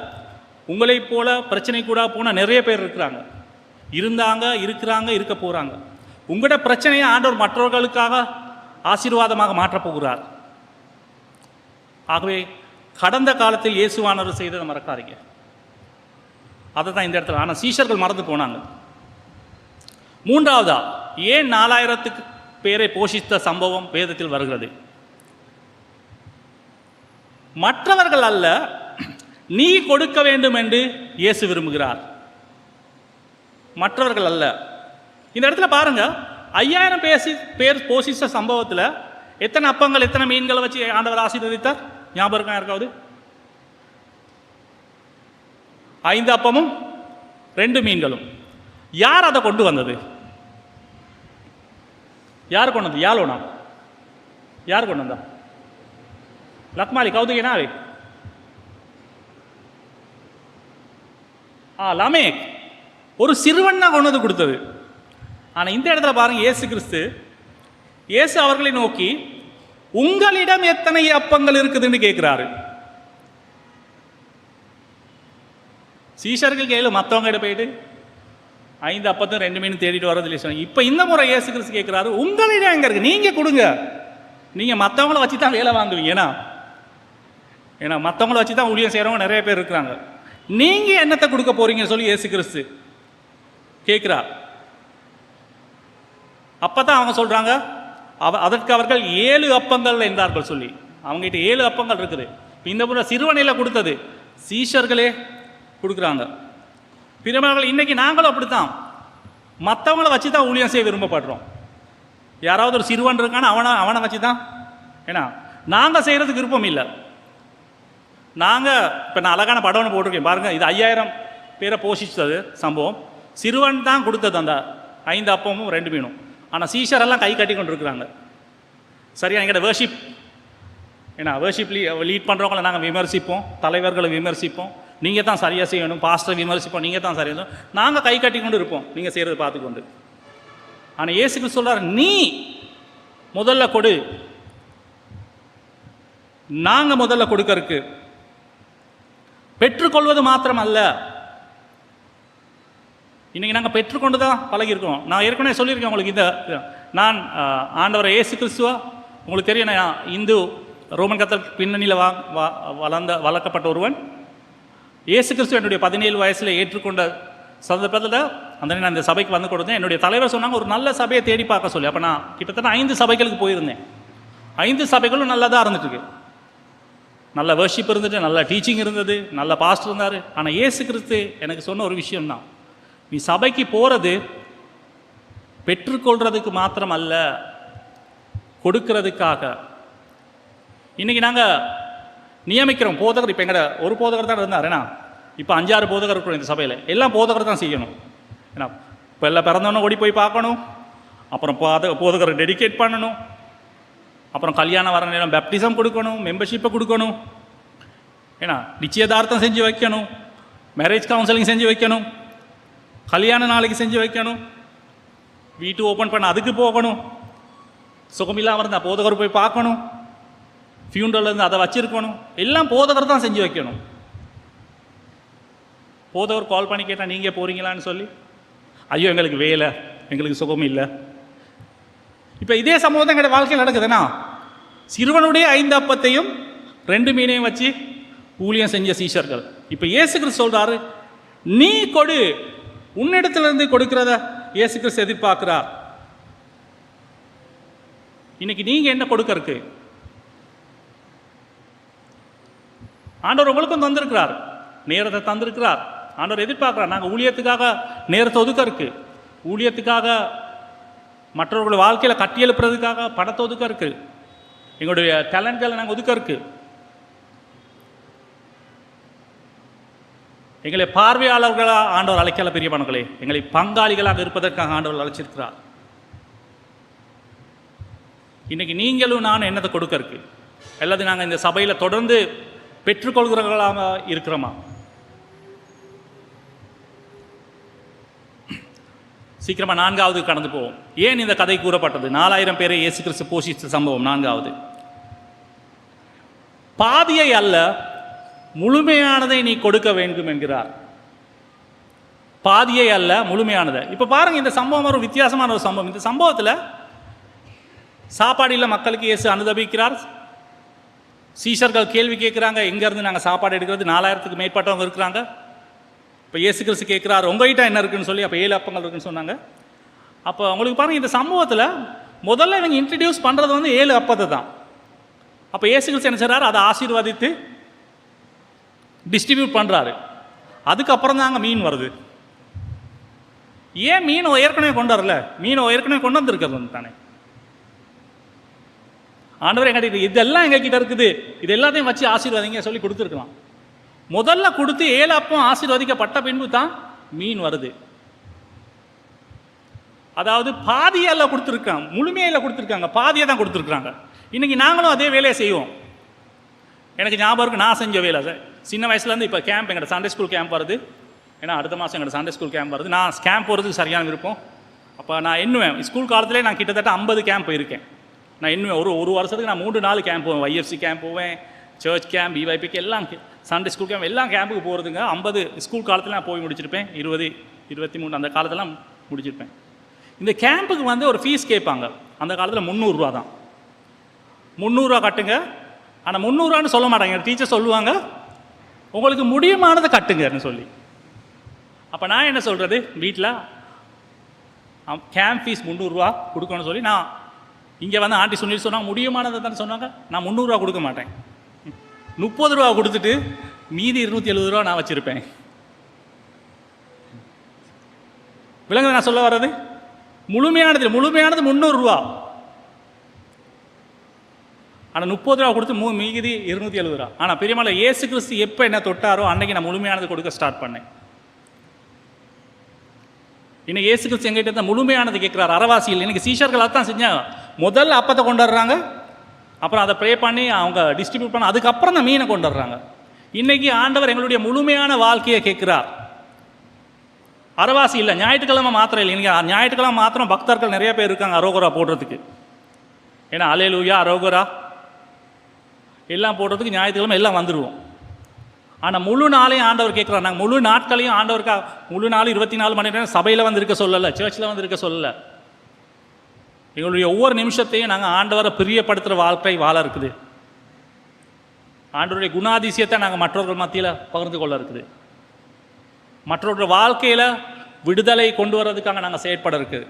உங்களை போல பிரச்சனை கூட போன நிறைய பேர் இருக்கிறாங்க, இருந்தாங்க, இருக்கிறாங்க, இருக்க போகிறாங்க. உங்களோட பிரச்சனையை ஆண்டவர் மற்றவர்களுக்காக ஆசீர்வாதமாக மாற்றப் போகிறார். ஆகவே கடந்த காலத்தில் இயேசுவானவர் செய்ததை மறக்காதீங்க. அதை தான் இந்த இடத்துல. ஆனால் சீஷர்கள் மறந்து போனாங்க. மூன்றாவதா, ஏன் 4000 பேரை போஷித்த சம்பவம் வேதத்தில் வருகிறது? மற்றவர்கள் அல்ல, நீ கொடுக்க வேண்டும் என்று இயேசு விரும்புகிறார், மற்றவர்கள் அல்ல. இந்த இடத்துல பாருங்க, 5000 பேர் போஷித்த சம்பவத்தில் எத்தனை அப்பங்கள் எத்தனை மீன்களை வச்சு ஆண்டவர் ஆசீர்வதித்தார்? ஞாபகம் இருக்கா யாருக்காவது? 5 அப்பமும் 2 மீன்களும். யார் அதை கொண்டு வந்தது? யார் கொண்டு வந்தது? யாலோனா? யார் கொண்டு வந்தா? லக்மாலி கௌதுகினாவே லமேக் ஒரு சிறுவன் தான் கொண்டு வந்து கொடுத்தது. ஆனால் இந்த இடத்துல பாருங்க, இயேசு கிறிஸ்து, இயேசு அவர்களை நோக்கி உங்களிடம் எத்தனை அப்பங்கள் இருக்குதுன்னு கேட்கிறாரு. சீஷர்கள் கேளு, மற்றவங்க போயிட்டு 5 அப்பத்தும் 2 மீன் தேடிட்டு வரது இல்லை. இப்போ இந்த முறை இயேசு கிறிஸ்து கேட்கிறாரு, உங்களிடம் எங்க இருக்கு? நீங்க கொடுங்க. நீங்க மற்றவங்கள வச்சு தான் வேலை வாங்குவீங்க, ஏன்னா மற்றவங்கள வச்சு தான் ஊழியம் செய்கிறவங்க நிறைய பேர் இருக்கிறாங்க. நீங்க என்னத்தை கொடுக்க போறீங்கன்னு சொல்லி இயேசு கிறிஸ்து கேட்கிறார். அப்பதான் அவங்க சொல்றாங்க, அதற்கு அவர்கள் 7 அப்பங்கள் என்றார்கள் சொல்லி. அவங்ககிட்ட 7 அப்பங்கள் இருக்குது. இந்த முறை சிறுவனையில் கொடுத்தது சீஷர்களே கொடுக்குறாங்க. பிறமர்கள் இன்னைக்கு நாங்களும் அப்படித்தான், மற்றவங்கள வச்சு தான் ஊழியம் செய்ய விரும்பப்படுறோம். யாராவது ஒரு சிறுவன் இருக்கான அவனை வச்சு தான், ஏன்னா நாங்கள் செய்கிறதுக்கு விருப்பம் இல்லை. நாங்கள் இப்போ நான் அழகான படம் போட்டிருக்கேன் பாருங்கள், இது 5000 பேரை போஷித்தது சம்பவம். சிறுவன் தான் கொடுத்தது அந்த 5 அப்பமும் 2 மீனும். ஆனால் சீஷரெல்லாம் கை கட்டி கொண்டு இருக்கிறாங்க. சரியா? எங்கள்கிட்ட வேர்ஷிப், ஏன்னா வேர்ஷிப் லீட் பண்ணுறவங்கள நாங்கள் விமர்சிப்போம், தலைவர்களை விமர்சிப்போம், நீங்கள் தான் சரியாக செய்யணும், பாஸ்டர் விமர்சிப்போம், நீங்கள் தான் சரியாக, நாங்கள் கை கட்டி கொண்டு இருப்போம் நீங்கள் செய்கிறத பார்த்துக்கொண்டு. ஆனால் இயேசுக்கு சொல்கிறார், நீ முதல்ல கொடு, நாங்கள் முதல்ல கொடுக்க இருக்கு. பெற்றுக்கொள்வது மாத்திரம் அல்ல, இன்றைக்கி நாங்கள் பெற்றுக்கொண்டு தான் பழகியிருக்கோம். நான் ஏற்கனவே சொல்லியிருக்கேன் உங்களுக்கு, இந்த நான் ஆண்டவரை இயேசு கிறிஸ்துவா உங்களுக்கு தெரியும், நான் இந்து ரோமன் கத்தோலிக்க பின்னணியில் வளர்க்கப்பட்ட ஒருவன். இயேசு கிறிஸ்து என்னுடைய 17 வயசில் ஏற்றுக்கொண்ட சந்தர்ப்பத்தில் நான் இந்த சபைக்கு வந்து கொடுத்தேன். என்னுடைய தலைவர் சொன்னாங்க ஒரு நல்ல சபையை தேடி பார்க்க சொல்லி. அப்போ நான் கிட்டத்தட்ட 5 சபைகளுக்கு போயிருந்தேன். 5 சபைகளும் நல்லா தான் இருந்துட்டுருக்கு, நல்ல வர்ஷிப் இருந்துட்டு, நல்ல டீச்சிங் இருந்தது, நல்ல பாஸ்டர் இருந்தார். ஆனால் இயேசு கிறிஸ்து எனக்கு சொன்ன ஒரு விஷயம்தான், நீ சபைக்கு போகிறது பெற்றுக்கொள்றதுக்கு மாத்திரம் அல்ல, கொடுக்கிறதுக்காக. இன்றைக்கி நாங்கள் நியமிக்கிறோம் போதகர். இப்போ எங்கட ஒரு போதகர் தான் இருந்தார். ஏன்னா இப்போ 5-6 போதகர் இருக்கிறோம் இந்த சபையில். எல்லாம் போதகர் தான் செய்யணும். ஏன்னா இப்போ எல்லாம் பிறந்தவொன்னே ஓடி போய் பார்க்கணும், அப்புறம் போதகரை டெடிகேட் பண்ணணும், அப்புறம் கல்யாணம் வர நேரம் பேப்டிசம் கொடுக்கணும், மெம்பர்ஷிப்பை கொடுக்கணும், ஏன்னா நிச்சயதார்த்தம் செஞ்சு வைக்கணும், மேரேஜ் கவுன்சிலிங் செஞ்சு வைக்கணும், கல்யாண நாளைக்கு செஞ்சு வைக்கணும், வீட்டு ஓப்பன் பண்ண அதுக்கு போகணும், சுகமில்லாமல் இருந்தால் போதகர் போய் பார்க்கணும், ஃபியூனரல்லேருந்து அதை வச்சுருக்கணும், எல்லாம் போதகர் தான் செஞ்சு வைக்கணும். போதகர் கால் பண்ணி கேட்டால் நீங்கள் போகிறீங்களான்னு சொல்லி, ஐயோ எங்களுக்கு வேலை, எங்களுக்கு சுகம் இல்லை. இப்போ இதே சம்பவம் தான் எங்களுடைய வாழ்க்கையில் நடக்குதுன்னா, சிறுவனுடைய 5 அப்பத்தையும் 2 மீனையும் வச்சு ஊழியம் செஞ்ச சீஷர்கள். இப்போ இயேசு கிறிஸ்து சொல்கிறாரு, நீ கொடு, உன்னிடத்திலிருந்து கொடுக்கிறத இயேசு கிறிஸ்து எதிர்பார்க்கிறார். இன்னைக்கு நீங்கள் என்ன கொடுக்க இருக்கு? ஆண்டவர் உங்களுக்கும் தந்திருக்கிறார், நேரத்தை தந்திருக்கிறார். ஆண்டவர் எதிர்பார்க்கிறார். நாங்கள் ஊழியத்துக்காக நேரத்தை ஒதுக்க இருக்கு, ஊழியத்துக்காக மற்றவர்கள் வாழ்க்கையில் கட்டி எழுப்புறதுக்காக பணத்தை ஒதுக்க இருக்கு, எங்களுடைய டேலண்ட்களை நாங்கள் ஒதுக்க இருக்கு. எங்களை பார்வையாளர்களாக ஆண்டவர் அழைக்கல பெரியவர்களே, எங்களை பங்காளிகளாக இருப்பதற்காக ஆண்டவர் அழைச்சிருக்கிறார். இன்னைக்கு நீங்களும் நானும் என்னத்தை கொடுக்க இருக்கு? அல்லது நாங்கள் இந்த சபையில் தொடர்ந்து பெற்றுக்கொள்கிறவர்களாக இருக்கிறோமா? சீக்கிரமாக 4வது கடந்து போவோம். ஏன் இந்த கதை கூறப்பட்டது? 4000 பேரை இயேசு கிறிஸ்து போஷித்த சம்பவம் 4வது. பாதியை அல்ல, முழுமையானதை நீ கொடுக்க வேண்டும் என்கிறார். பாதியை அல்ல, முழுமையானதை. இப்போ பாருங்க, இந்த சம்பவம் ஒரு வித்தியாசமான ஒரு சம்பவம். இந்த சம்பவத்தில் சாப்பாடு இல்லை மக்களுக்கு இயேசு அனுதபிக்கிறார். சீஷர்கள் கேள்வி கேட்குறாங்க, எங்கேருந்து நாங்கள் சாப்பாடு எடுக்கிறது? 4000க்கு மேற்பட்டவங்க இருக்கிறாங்க. இப்போ இயேசு கிறிஸ்து கேட்குறாரு, உங்ககிட்ட என்ன இருக்குன்னு சொல்லி. அப்போ 7 அப்பங்கள் இருக்குன்னு சொன்னாங்க. அப்போ உங்களுக்கு பாருங்கள், இந்த சம்பவத்தில் முதல்ல இவங்க இன்ட்ரடியூஸ் பண்ணுறது 7 அப்பத்தை தான். அப்போ இயேசு கிறிஸ்து என்ன செய்கிறாரு? அதை ஆசீர்வதித்து டிஸ்ட்ரிபியூட் பண்ணுறாரு. அதுக்கப்புறம் தான் அங்கே மீன் வருது. ஏன் மீனை ஏற்கனவே கொண்டு வரல? மீனை ஏற்கனவே கொண்டு வந்துருக்கிறது தானே. ஆண்டவர் எங்கிட்ட இதெல்லாம் எங்ககிட்ட இருக்குது, இது எல்லாத்தையும் வச்சு ஆசீர்வாதிங்க சொல்லி கொடுத்துருக்கலாம். முதல்ல கொடுத்து 7 அப்பம் ஆசீர்வதிக்கப்பட்ட பின்பு தான் மீன் வருது. அதாவது பாதியல்ல கொடுத்துருக்காங்க, முழுமையில கொடுத்துருக்காங்க, பாதியை தான் கொடுத்துருக்குறாங்க. இன்னைக்கு நாங்களும் அதே வேலையை செய்வோம். எனக்கு ஞாபகம் இருக்குது, நான் செஞ்ச வேலை சின்ன வயசுலேருந்து. இப்போ கேம்ப், எங்களோட சண்டே ஸ்கூல் கேம்ப் வருது. ஏன்னா அடுத்த மாதம் எங்களோட சண்டே ஸ்கூல் கேம்ப் வருது. நான் கேம்ப் போகிறதுக்கு சரியான விருப்பம். அப்போ நான் எண்ணுவேன், ஸ்கூல் காலத்திலே நான் கிட்டத்தட்ட 50 கேம்ப் போயிருக்கேன். நான் எண்ணுவேன், ஒரு வருஷத்துக்கு நான் 3-4 கேம்ப் போவேன். YFC கேம்ப் போவேன், சர்ச் கேம்ப், BYPக்கு எல்லாம், சண்டே ஸ்கூல் கேம்ப் எல்லாம் கேம்புக்கு போகிறதுங்க. 50 ஸ்கூல் காலத்தில் நான் போய் முடிச்சிருப்பேன். 20, 23 அந்த காலத்தெல்லாம் முடிச்சிருப்பேன். இந்த கேம்புக்கு ஒரு ஃபீஸ் கேட்பாங்க. அந்த காலத்தில் 300 ரூபா தான். 300 ரூபா கட்டுங்க. ஆனால் 300 ரூபான்னு சொல்ல மாட்டாங்க. டீச்சர் சொல்லுவாங்க, உங்களுக்கு முடியுமானதை கட்டுங்கன்னு சொல்லி. அப்போ நான் என்ன சொல்கிறது, வீட்டில் கேம்ப் ஃபீஸ் 300 ரூபா கொடுக்கணும்னு சொல்லி, நான் இங்கே ஆண்டி சொல்லிட்டு சொன்னாங்க, முடியுமானதை தான் சொன்னாங்க. நான் 300 ரூபா கொடுக்க மாட்டேன், 30 ரூபா கொடுத்துட்டு மீதி 270 ரூபா நான் வச்சுருப்பேன். விலங்கு நான் சொல்ல வர்றது, முழுமையானது 300 ரூபா. ஆனால் 30 ரூபா கொடுத்து மீதி 270 ரூபா. ஆனால் பெரியமால இயேசு கிறிஸ்து எப்போ என்ன தொட்டாரோ அன்னைக்கு நான் முழுமையானது கொடுக்க ஸ்டார்ட் பண்ணேன். இன்னைக்கு இயேசு கிறிஸ்து எங்கிட்ட தான் முழுமையானது கேட்குறாரு, அறவாசியில். இன்னைக்கு சீஷர்கள் தான் செஞ்சாங்க. முதல்ல அப்பத்தை கொண்டு வர்றாங்க, அப்புறம் அதை ப்ரே பண்ணி அவங்க டிஸ்ட்ரிபியூட் பண்ண, அதுக்கப்புறம் தான் மீனை கொண்டு வர்றாங்க. இன்னைக்கு ஆண்டவர் எங்களுடைய முழுமையான வாழ்க்கையை கேட்குறார். அறவாசி இல்லை, ஞாயிற்றுக்கிழமை மாத்திரம் இல்லை. இன்னைக்கு ஞாயிற்றுக்கிழமை மாத்திரம் பக்தர்கள் நிறைய பேர் இருக்காங்க அரோகரா போடுறதுக்கு. ஏன்னா அல்லேலூயா அரோகரா எல்லாம் போடுறதுக்கு ஞாயிற்றுக்கிழமை எல்லாம் வந்துடுவோம். ஆனால் முழு நாளையும் ஆண்டவர் கேட்குறாரு. நாங்கள் முழு நாட்களையும் ஆண்டவருக்கா, முழு நாள் 24 மணி நேரம் சபையில் இருக்க சொல்லலை, சர்ச்சில் இருக்க சொல்லலை. எங்களுடைய ஒவ்வொரு நிமிஷத்தையும் நாங்கள் ஆண்டவரை பிரியப்படுத்துகிற வாழ்க்கை வாழ இருக்குது. ஆண்டவருடைய குணாதிசயத்தை நாங்கள் மற்றவர்கள் மத்தியில் பகிர்ந்து கொள்ள இருக்குது. மற்றவர்கள் வாழ்க்கையில் விடுதலை கொண்டு வர்றதுக்காக நாங்கள் செயற்பட இருக்குது.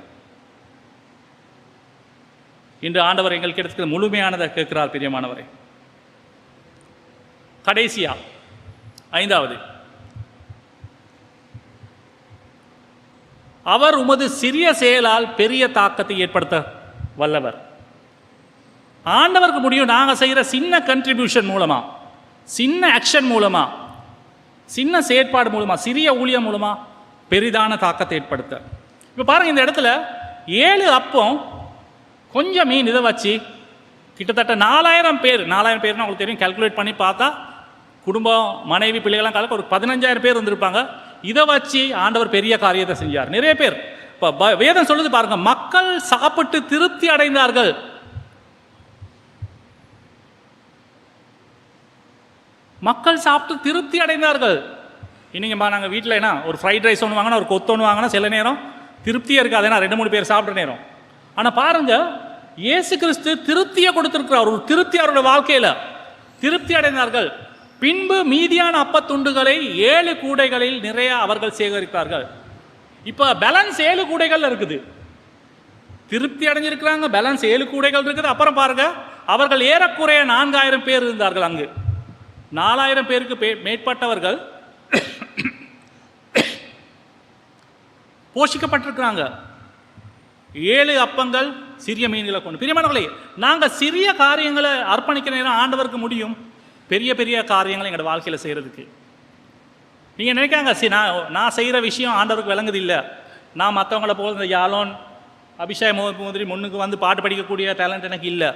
இன்று ஆண்டவர் எங்களுக்கு எடுத்துக்கிற முழுமையானதை கேட்கிறார் பிரியமானவரை. கடைசியா 5வது, அவர் உமது சிறிய செயலால் பெரிய தாக்கத்தை ஏற்படுத்த வல்லவர். ஆண்டவருக்கு முடியும் நாங்கள் செய்கிற சின்ன கண்ட்ரிபியூஷன் மூலமாக, சின்ன ஆக்ஷன் மூலமாக, சின்ன செயற்பாடு மூலமாக, சிறிய ஊழியம் மூலமாக பெரிதான தாக்கத்தை ஏற்படுத்த. இப்போ பாருங்கள், இந்த இடத்துல 7 அப்பம் கொஞ்சம் மீன் இதை வச்சு கிட்டத்தட்ட 4000 பேர், 4000 பேர்னா உங்களுக்கு தெரியும், கால்குலேட் பண்ணி பார்த்தா குடும்பம், மனைவி, பிள்ளைகள்லாம் கலக்க ஒரு 15000 பேர் இருந்திருப்பாங்க. இதை வச்சு ஆண்டவர் பெரிய காரியத்தை செஞ்சார். நிறைய பேர், இப்போ வேதம் சொல்லுது பாருங்க, மக்கள் சாப்பிட்டு திருப்தி அடைந்தார்கள். மக்கள் சாப்பிட்டு திருப்தி அடைந்தார்கள். இன்னைக்குமா நாங்கள் வீட்டில் என்ன ஒரு ஃப்ரைட் ரைஸ் ஒன்று வாங்கினா, ஒரு கொத்து ஒன்று வாங்கினா சில நேரம் திருப்தியாக இருக்காது, ஏன்னா 2-3 பேர் சாப்பிட்ற நேரம். ஆனால் பாருங்க, இயேசு கிறிஸ்து திருப்தியை கொடுத்திருக்கிறார். ஒரு திருப்தி அவருடைய வாழ்க்கையில் திருப்தி அடைந்தார்கள். பின்பு மீதியான அப்பத்துண்டுகளை 7 கூடைகளில் நிறைய அவர்கள் சேகரித்தார்கள். இப்போ பேலன்ஸ் 7 கூடைகள் இருக்குது. திருப்தி அடைஞ்சிருக்கிறாங்க, பேலன்ஸ் 7 கூடைகள் இருக்குது. அப்புறம் பாருங்க, அவர்கள் ஏறக்குறைய 4000 பேர் இருந்தார்கள். அங்கு 4000 பேருக்கு மேற்பட்டவர்கள் போஷிக்கப்பட்டிருக்கிறாங்க. 7 அப்பங்கள் சிறிய மீன்களை கொண்டு. பிரியமானவர்களே, நாங்கள் சிறிய காரியங்களை அர்ப்பணிக்கிற நேரம் ஆண்டவருக்கு முடியும் பெரிய பெரிய காரியங்களை எங்களோட வாழ்க்கையில் செய்கிறதுக்கு. நீங்கள் நினைக்காங்க, நான் செய்கிற விஷயம் ஆண்டவருக்கு விளங்குது இல்லை, நான் மற்றவங்கள போல் இந்த யாழோன் அபிஷேக் மாதிரி முன்னுக்கு வந்து பாட்டு படிக்கக்கூடிய டேலண்ட் எனக்கு இல்லை,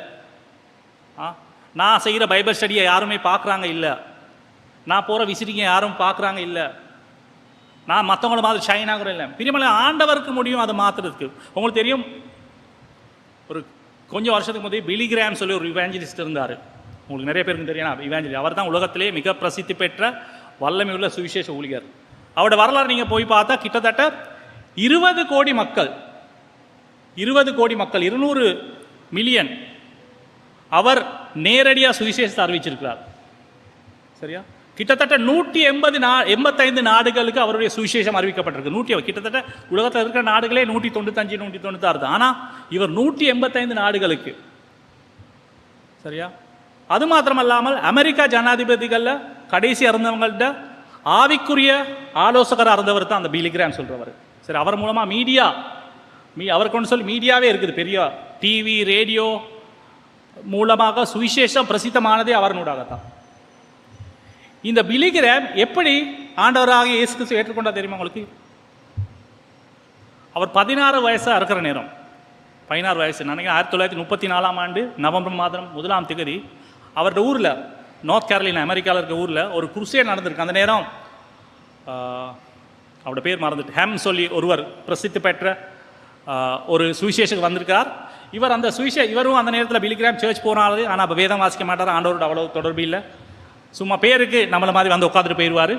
நான் செய்கிற பைபிள் ஸ்டடியை யாருமே பார்க்குறாங்க இல்லை, நான் போகிற விசிட்டிங்க யாரும் பார்க்குறாங்க இல்லை, நான் மற்றவங்கள மாதிரி ஷைன் ஆகுற இல்லை. பிரியமலை, ஆண்டவருக்கு முடியும் அதை மாற்றுறதுக்கு. உங்களுக்கு தெரியும், ஒரு கொஞ்சம் வருஷத்துக்கு முதல் பிலி கிராம் சொல்லி ஒரு இவாஞ்சலிஸ்ட் இருந்தார். உங்களுக்கு நிறைய பேருக்கு தெரியும் இவாஞ்சலி. அவர் தான் உலகத்திலே மிக பிரசித்தி பெற்ற வல்லமை உள்ள சுவிசேஷ ஊழியர். அவரோட வரலாறு நீங்கள் போய் பார்த்தா கிட்டத்தட்ட 20 கோடி மக்கள், 200 மில்லியன் அவர் நேரடியாக சுவிசேஷத்தை அறிவிச்சிருக்கிறார். சரியா? கிட்டத்தட்ட 185 நாடுகளுக்கு அவருடைய சுவிசேஷம் அறிவிக்கப்பட்டிருக்கு. கிட்டத்தட்ட உலகத்தில் இருக்கிற நாடுகளே 195 196 தான். ஆனால் இவர் 185 நாடுகளுக்கு. சரியா? அது மாத்திரமல்லாமல் அமெரிக்கா ஜனாதிபதிகளில் கடைசி இருந்தவங்கள்ட்ட ஆவிக்குரிய ஆலோசகராக இருந்தவர் தான் அந்த பிலி கிராம் சொல்கிறவர். சரி, அவர் மூலமாக மீடியா அவர் கொண்டு சொல்லி மீடியாவே இருக்குது. பெரிய டிவி ரேடியோ மூலமாக சுவிசேஷம் பிரசித்தமானதே அவர்னூடாகத்தான். இந்த பிலி கிராம் எப்படி ஆண்டவராக இயேசு கிறிஸ்து ஏற்றுக்கொண்டா தெரியுமா உங்களுக்கு? அவர் 16 வயசாக இருக்கிற நேரம், 16 வயசு நினைக்கிறேன், 1934ஆம் ஆண்டு நவம்பர் மாதம் 1ஆம் தேதி அவரோட ஊரில், நார்த் கேரளினா அமெரிக்காவில் இருக்க ஊரில் ஒரு குருசேட் நடந்திருக்கு. அந்த நேரம் அவரோட பேர் மறந்துட்டு, ஹேம் சொல்லி ஒருவர் பிரசித்தி பெற்ற ஒரு சுவிசேஷத்துக்கு வந்திருக்கார். இவர் அந்த இவரும் அந்த நேரத்தில் பிலி கிராம் சர்ச் போனாரு. ஆனால் அப்போ வேதம் வாசிக்க மாட்டார், ஆண்டவரோட அவ்வளோ தொடர்பு இல்லை, சும்மா பேருக்கு நம்மளை மாதிரி வந்து உட்காந்துட்டு போயிடுவார்.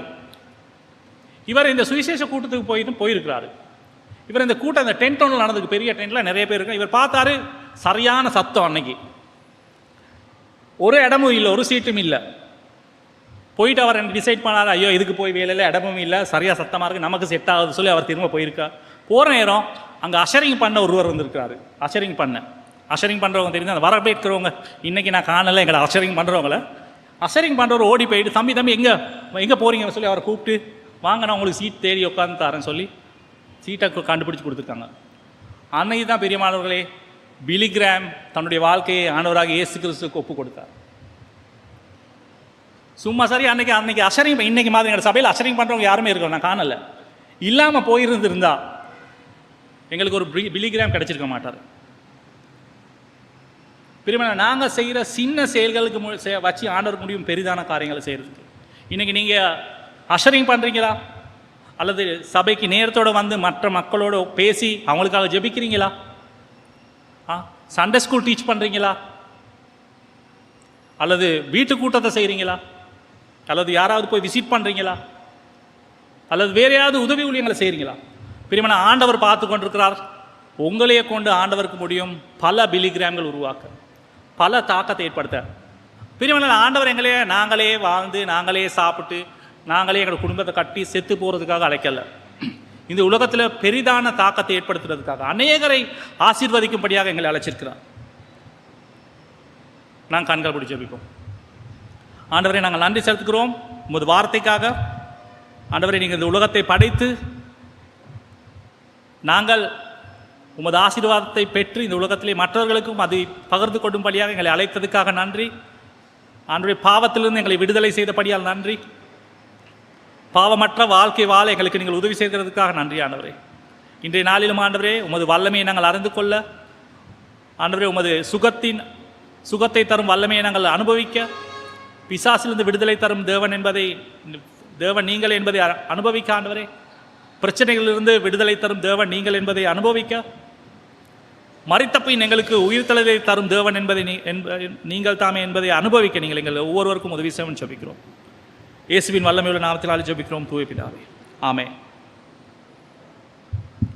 இவர் இந்த சுவிசேஷ கூட்டத்துக்கு போயிருக்கிறாரு. இவர் இந்த கூட்டம், இந்த டென்ட் ஒன்று நடந்ததுக்கு, பெரிய டென்ட்டில் நிறைய பேர் இருக்கு. இவர் பார்த்தாரு, சரியான சத்தம். அன்னைக்கு ஒரு இடமும் இல்லை, ஒரு சீட்டும் இல்லை. போயிட்டு அவர் டிசைட் பண்ணார், ஐயோ இதுக்கு போய் வேலையில் இடமும் இல்லை, சரியாக சத்தமாக இருக்குது, நமக்கு செட் ஆகுது சொல்லி அவர் திரும்ப போயிருக்கார். போகிற நேரம் அங்கே அஷரிங் பண்ண ஒருவர் வந்திருக்கிறாரு. அஷரிங் பண்ணுறவங்க தெரியுது, அந்த வரவேற்கிறவங்க, இன்றைக்கி நான் காணலை எங்களை அஷரிங் பண்ணுறவங்கள. அஷரிங் பண்ணுறவர் ஓடி போயிட்டு, தம்பி எங்கே போகிறீங்கன்னு சொல்லி அவரை கூப்பிட்டு, வாங்க நான் உங்களுக்கு சீட் தேடி உட்காந்து தரேன்னு சொல்லி சீட்டை கண்டுபிடிச்சி கொடுத்துருக்காங்க. அன்னைக்கு தான் பெரியமானவர்களே, பிலி கிராம் தன்னுடைய வாழ்க்கையை ஆண்டவராக இயேசு கிறிஸ்துவுக்கு ஒப்பு கொடுத்தார். சும்மா சரி, அன்னைக்கு அஷரிங், இன்னைக்கு மாதிரி எங்கள் சபையில் அஷரிங் பண்ணுறவங்க யாருமே இருக்கோம், நான் காணலை. இல்லாமல் போயிருந்துருந்தா எங்களுக்கு ஒரு பிலி கிராம் கிடச்சிருக்க மாட்டார். பிரிமான நாங்கள் செய்கிற சின்ன செயல்களுக்கு வச்சு ஆண்டவருக்கு முடியும் பெரிதான காரியங்களை செய்கிறதுக்கு. இன்றைக்கி நீங்கள் அஷரிங் பண்ணுறீங்களா? அல்லது சபைக்கு நேரத்தோடு வந்து மற்ற மக்களோடு பேசி அவங்களுக்காக ஜெபிக்கிறீங்களா? சண்டே ஸ்கூல் டீச் பண்ணுறீங்களா? அல்லது வீட்டு கூட்டத்தை செய்கிறீங்களா? அல்லது யாராவது போய் விசிட் பண்ணுறீங்களா? அல்லது வேறு ஏதாவது உதவி ஊழியங்களை செய்கிறீங்களா? பிரியமான ஆண்டவர் பார்த்து கொண்டிருக்கிறார். உங்களையே கொண்டு ஆண்டவருக்கு முடியும் பல பிலி கிராம்கள் உருவாக்க, பல தாக்கத்தை ஏற்படுத்த. பிரியமான ஆண்டவர் நாங்களே வாழ்ந்து, நாங்களே சாப்பிட்டு, நாங்களே எங்களோட குடும்பத்தை கட்டி செத்து போகிறதுக்காக அழைக்கல. இந்த உலகத்தில் பெரிதான தாக்கத்தை ஏற்படுத்துறதுக்காக, அநேகரை ஆசீர்வதிக்கும்படியாக எங்களை அழைச்சிருக்கிறார். நாங்கள் கண்கள் பிடிச்சி ஜெபிப்போம். ஆண்டவரை நாங்கள் நன்றி செலுத்துகிறோம் உமது வார்த்தைக்காக. ஆண்டவரை நீங்கள் இந்த உலகத்தை படைத்து நாங்கள் உமது ஆசீர்வாதத்தை பெற்று இந்த உலகத்திலே மற்றவர்களுக்கும் அதை பகிர்ந்து கொள்ளும்படியாக எங்களை அழைத்ததுக்காக நன்றி. ஆண்டவரே, பாவத்திலிருந்து எங்களை விடுதலை செய்தபடியால் நன்றி. பாவமற்ற வாழ்க்கை வாழ எங்களுக்கு நீங்கள் உதவி செய்கிறதுக்காக நன்றி ஆண்டவரே. இன்றைய நாளிலும் ஆண்டவரே, உமது வல்லமையை நாங்கள் அறிந்து கொள்ள, ஆண்டவரே, உமது சுகத்தை தரும் வல்லமையை நாங்கள் அனுபவிக்க, பிசாசிலிருந்து விடுதலை தரும் தேவன் நீங்கள் என்பதை அனுபவிக்க, ஆண்டவரே, பிரச்சனைகளிலிருந்து விடுதலை தரும் தேவன் நீங்கள் என்பதை அனுபவிக்க, மரித்த பின் எங்களுக்கு உயிர்த்தெழுதலை தரும் தேவன் என்பதை நீங்கள் தாமே என்பதை அனுபவிக்க நீங்கள் எங்கள் ஒவ்வொருவருக்கும் உதவி செய்ய ஜெபிக்கிறோம். இயேசுவின் வல்லமையுள்ள நாமத்தினால் ஜெபிக்கிறோம் தூய பிதாவே. ஆமென்.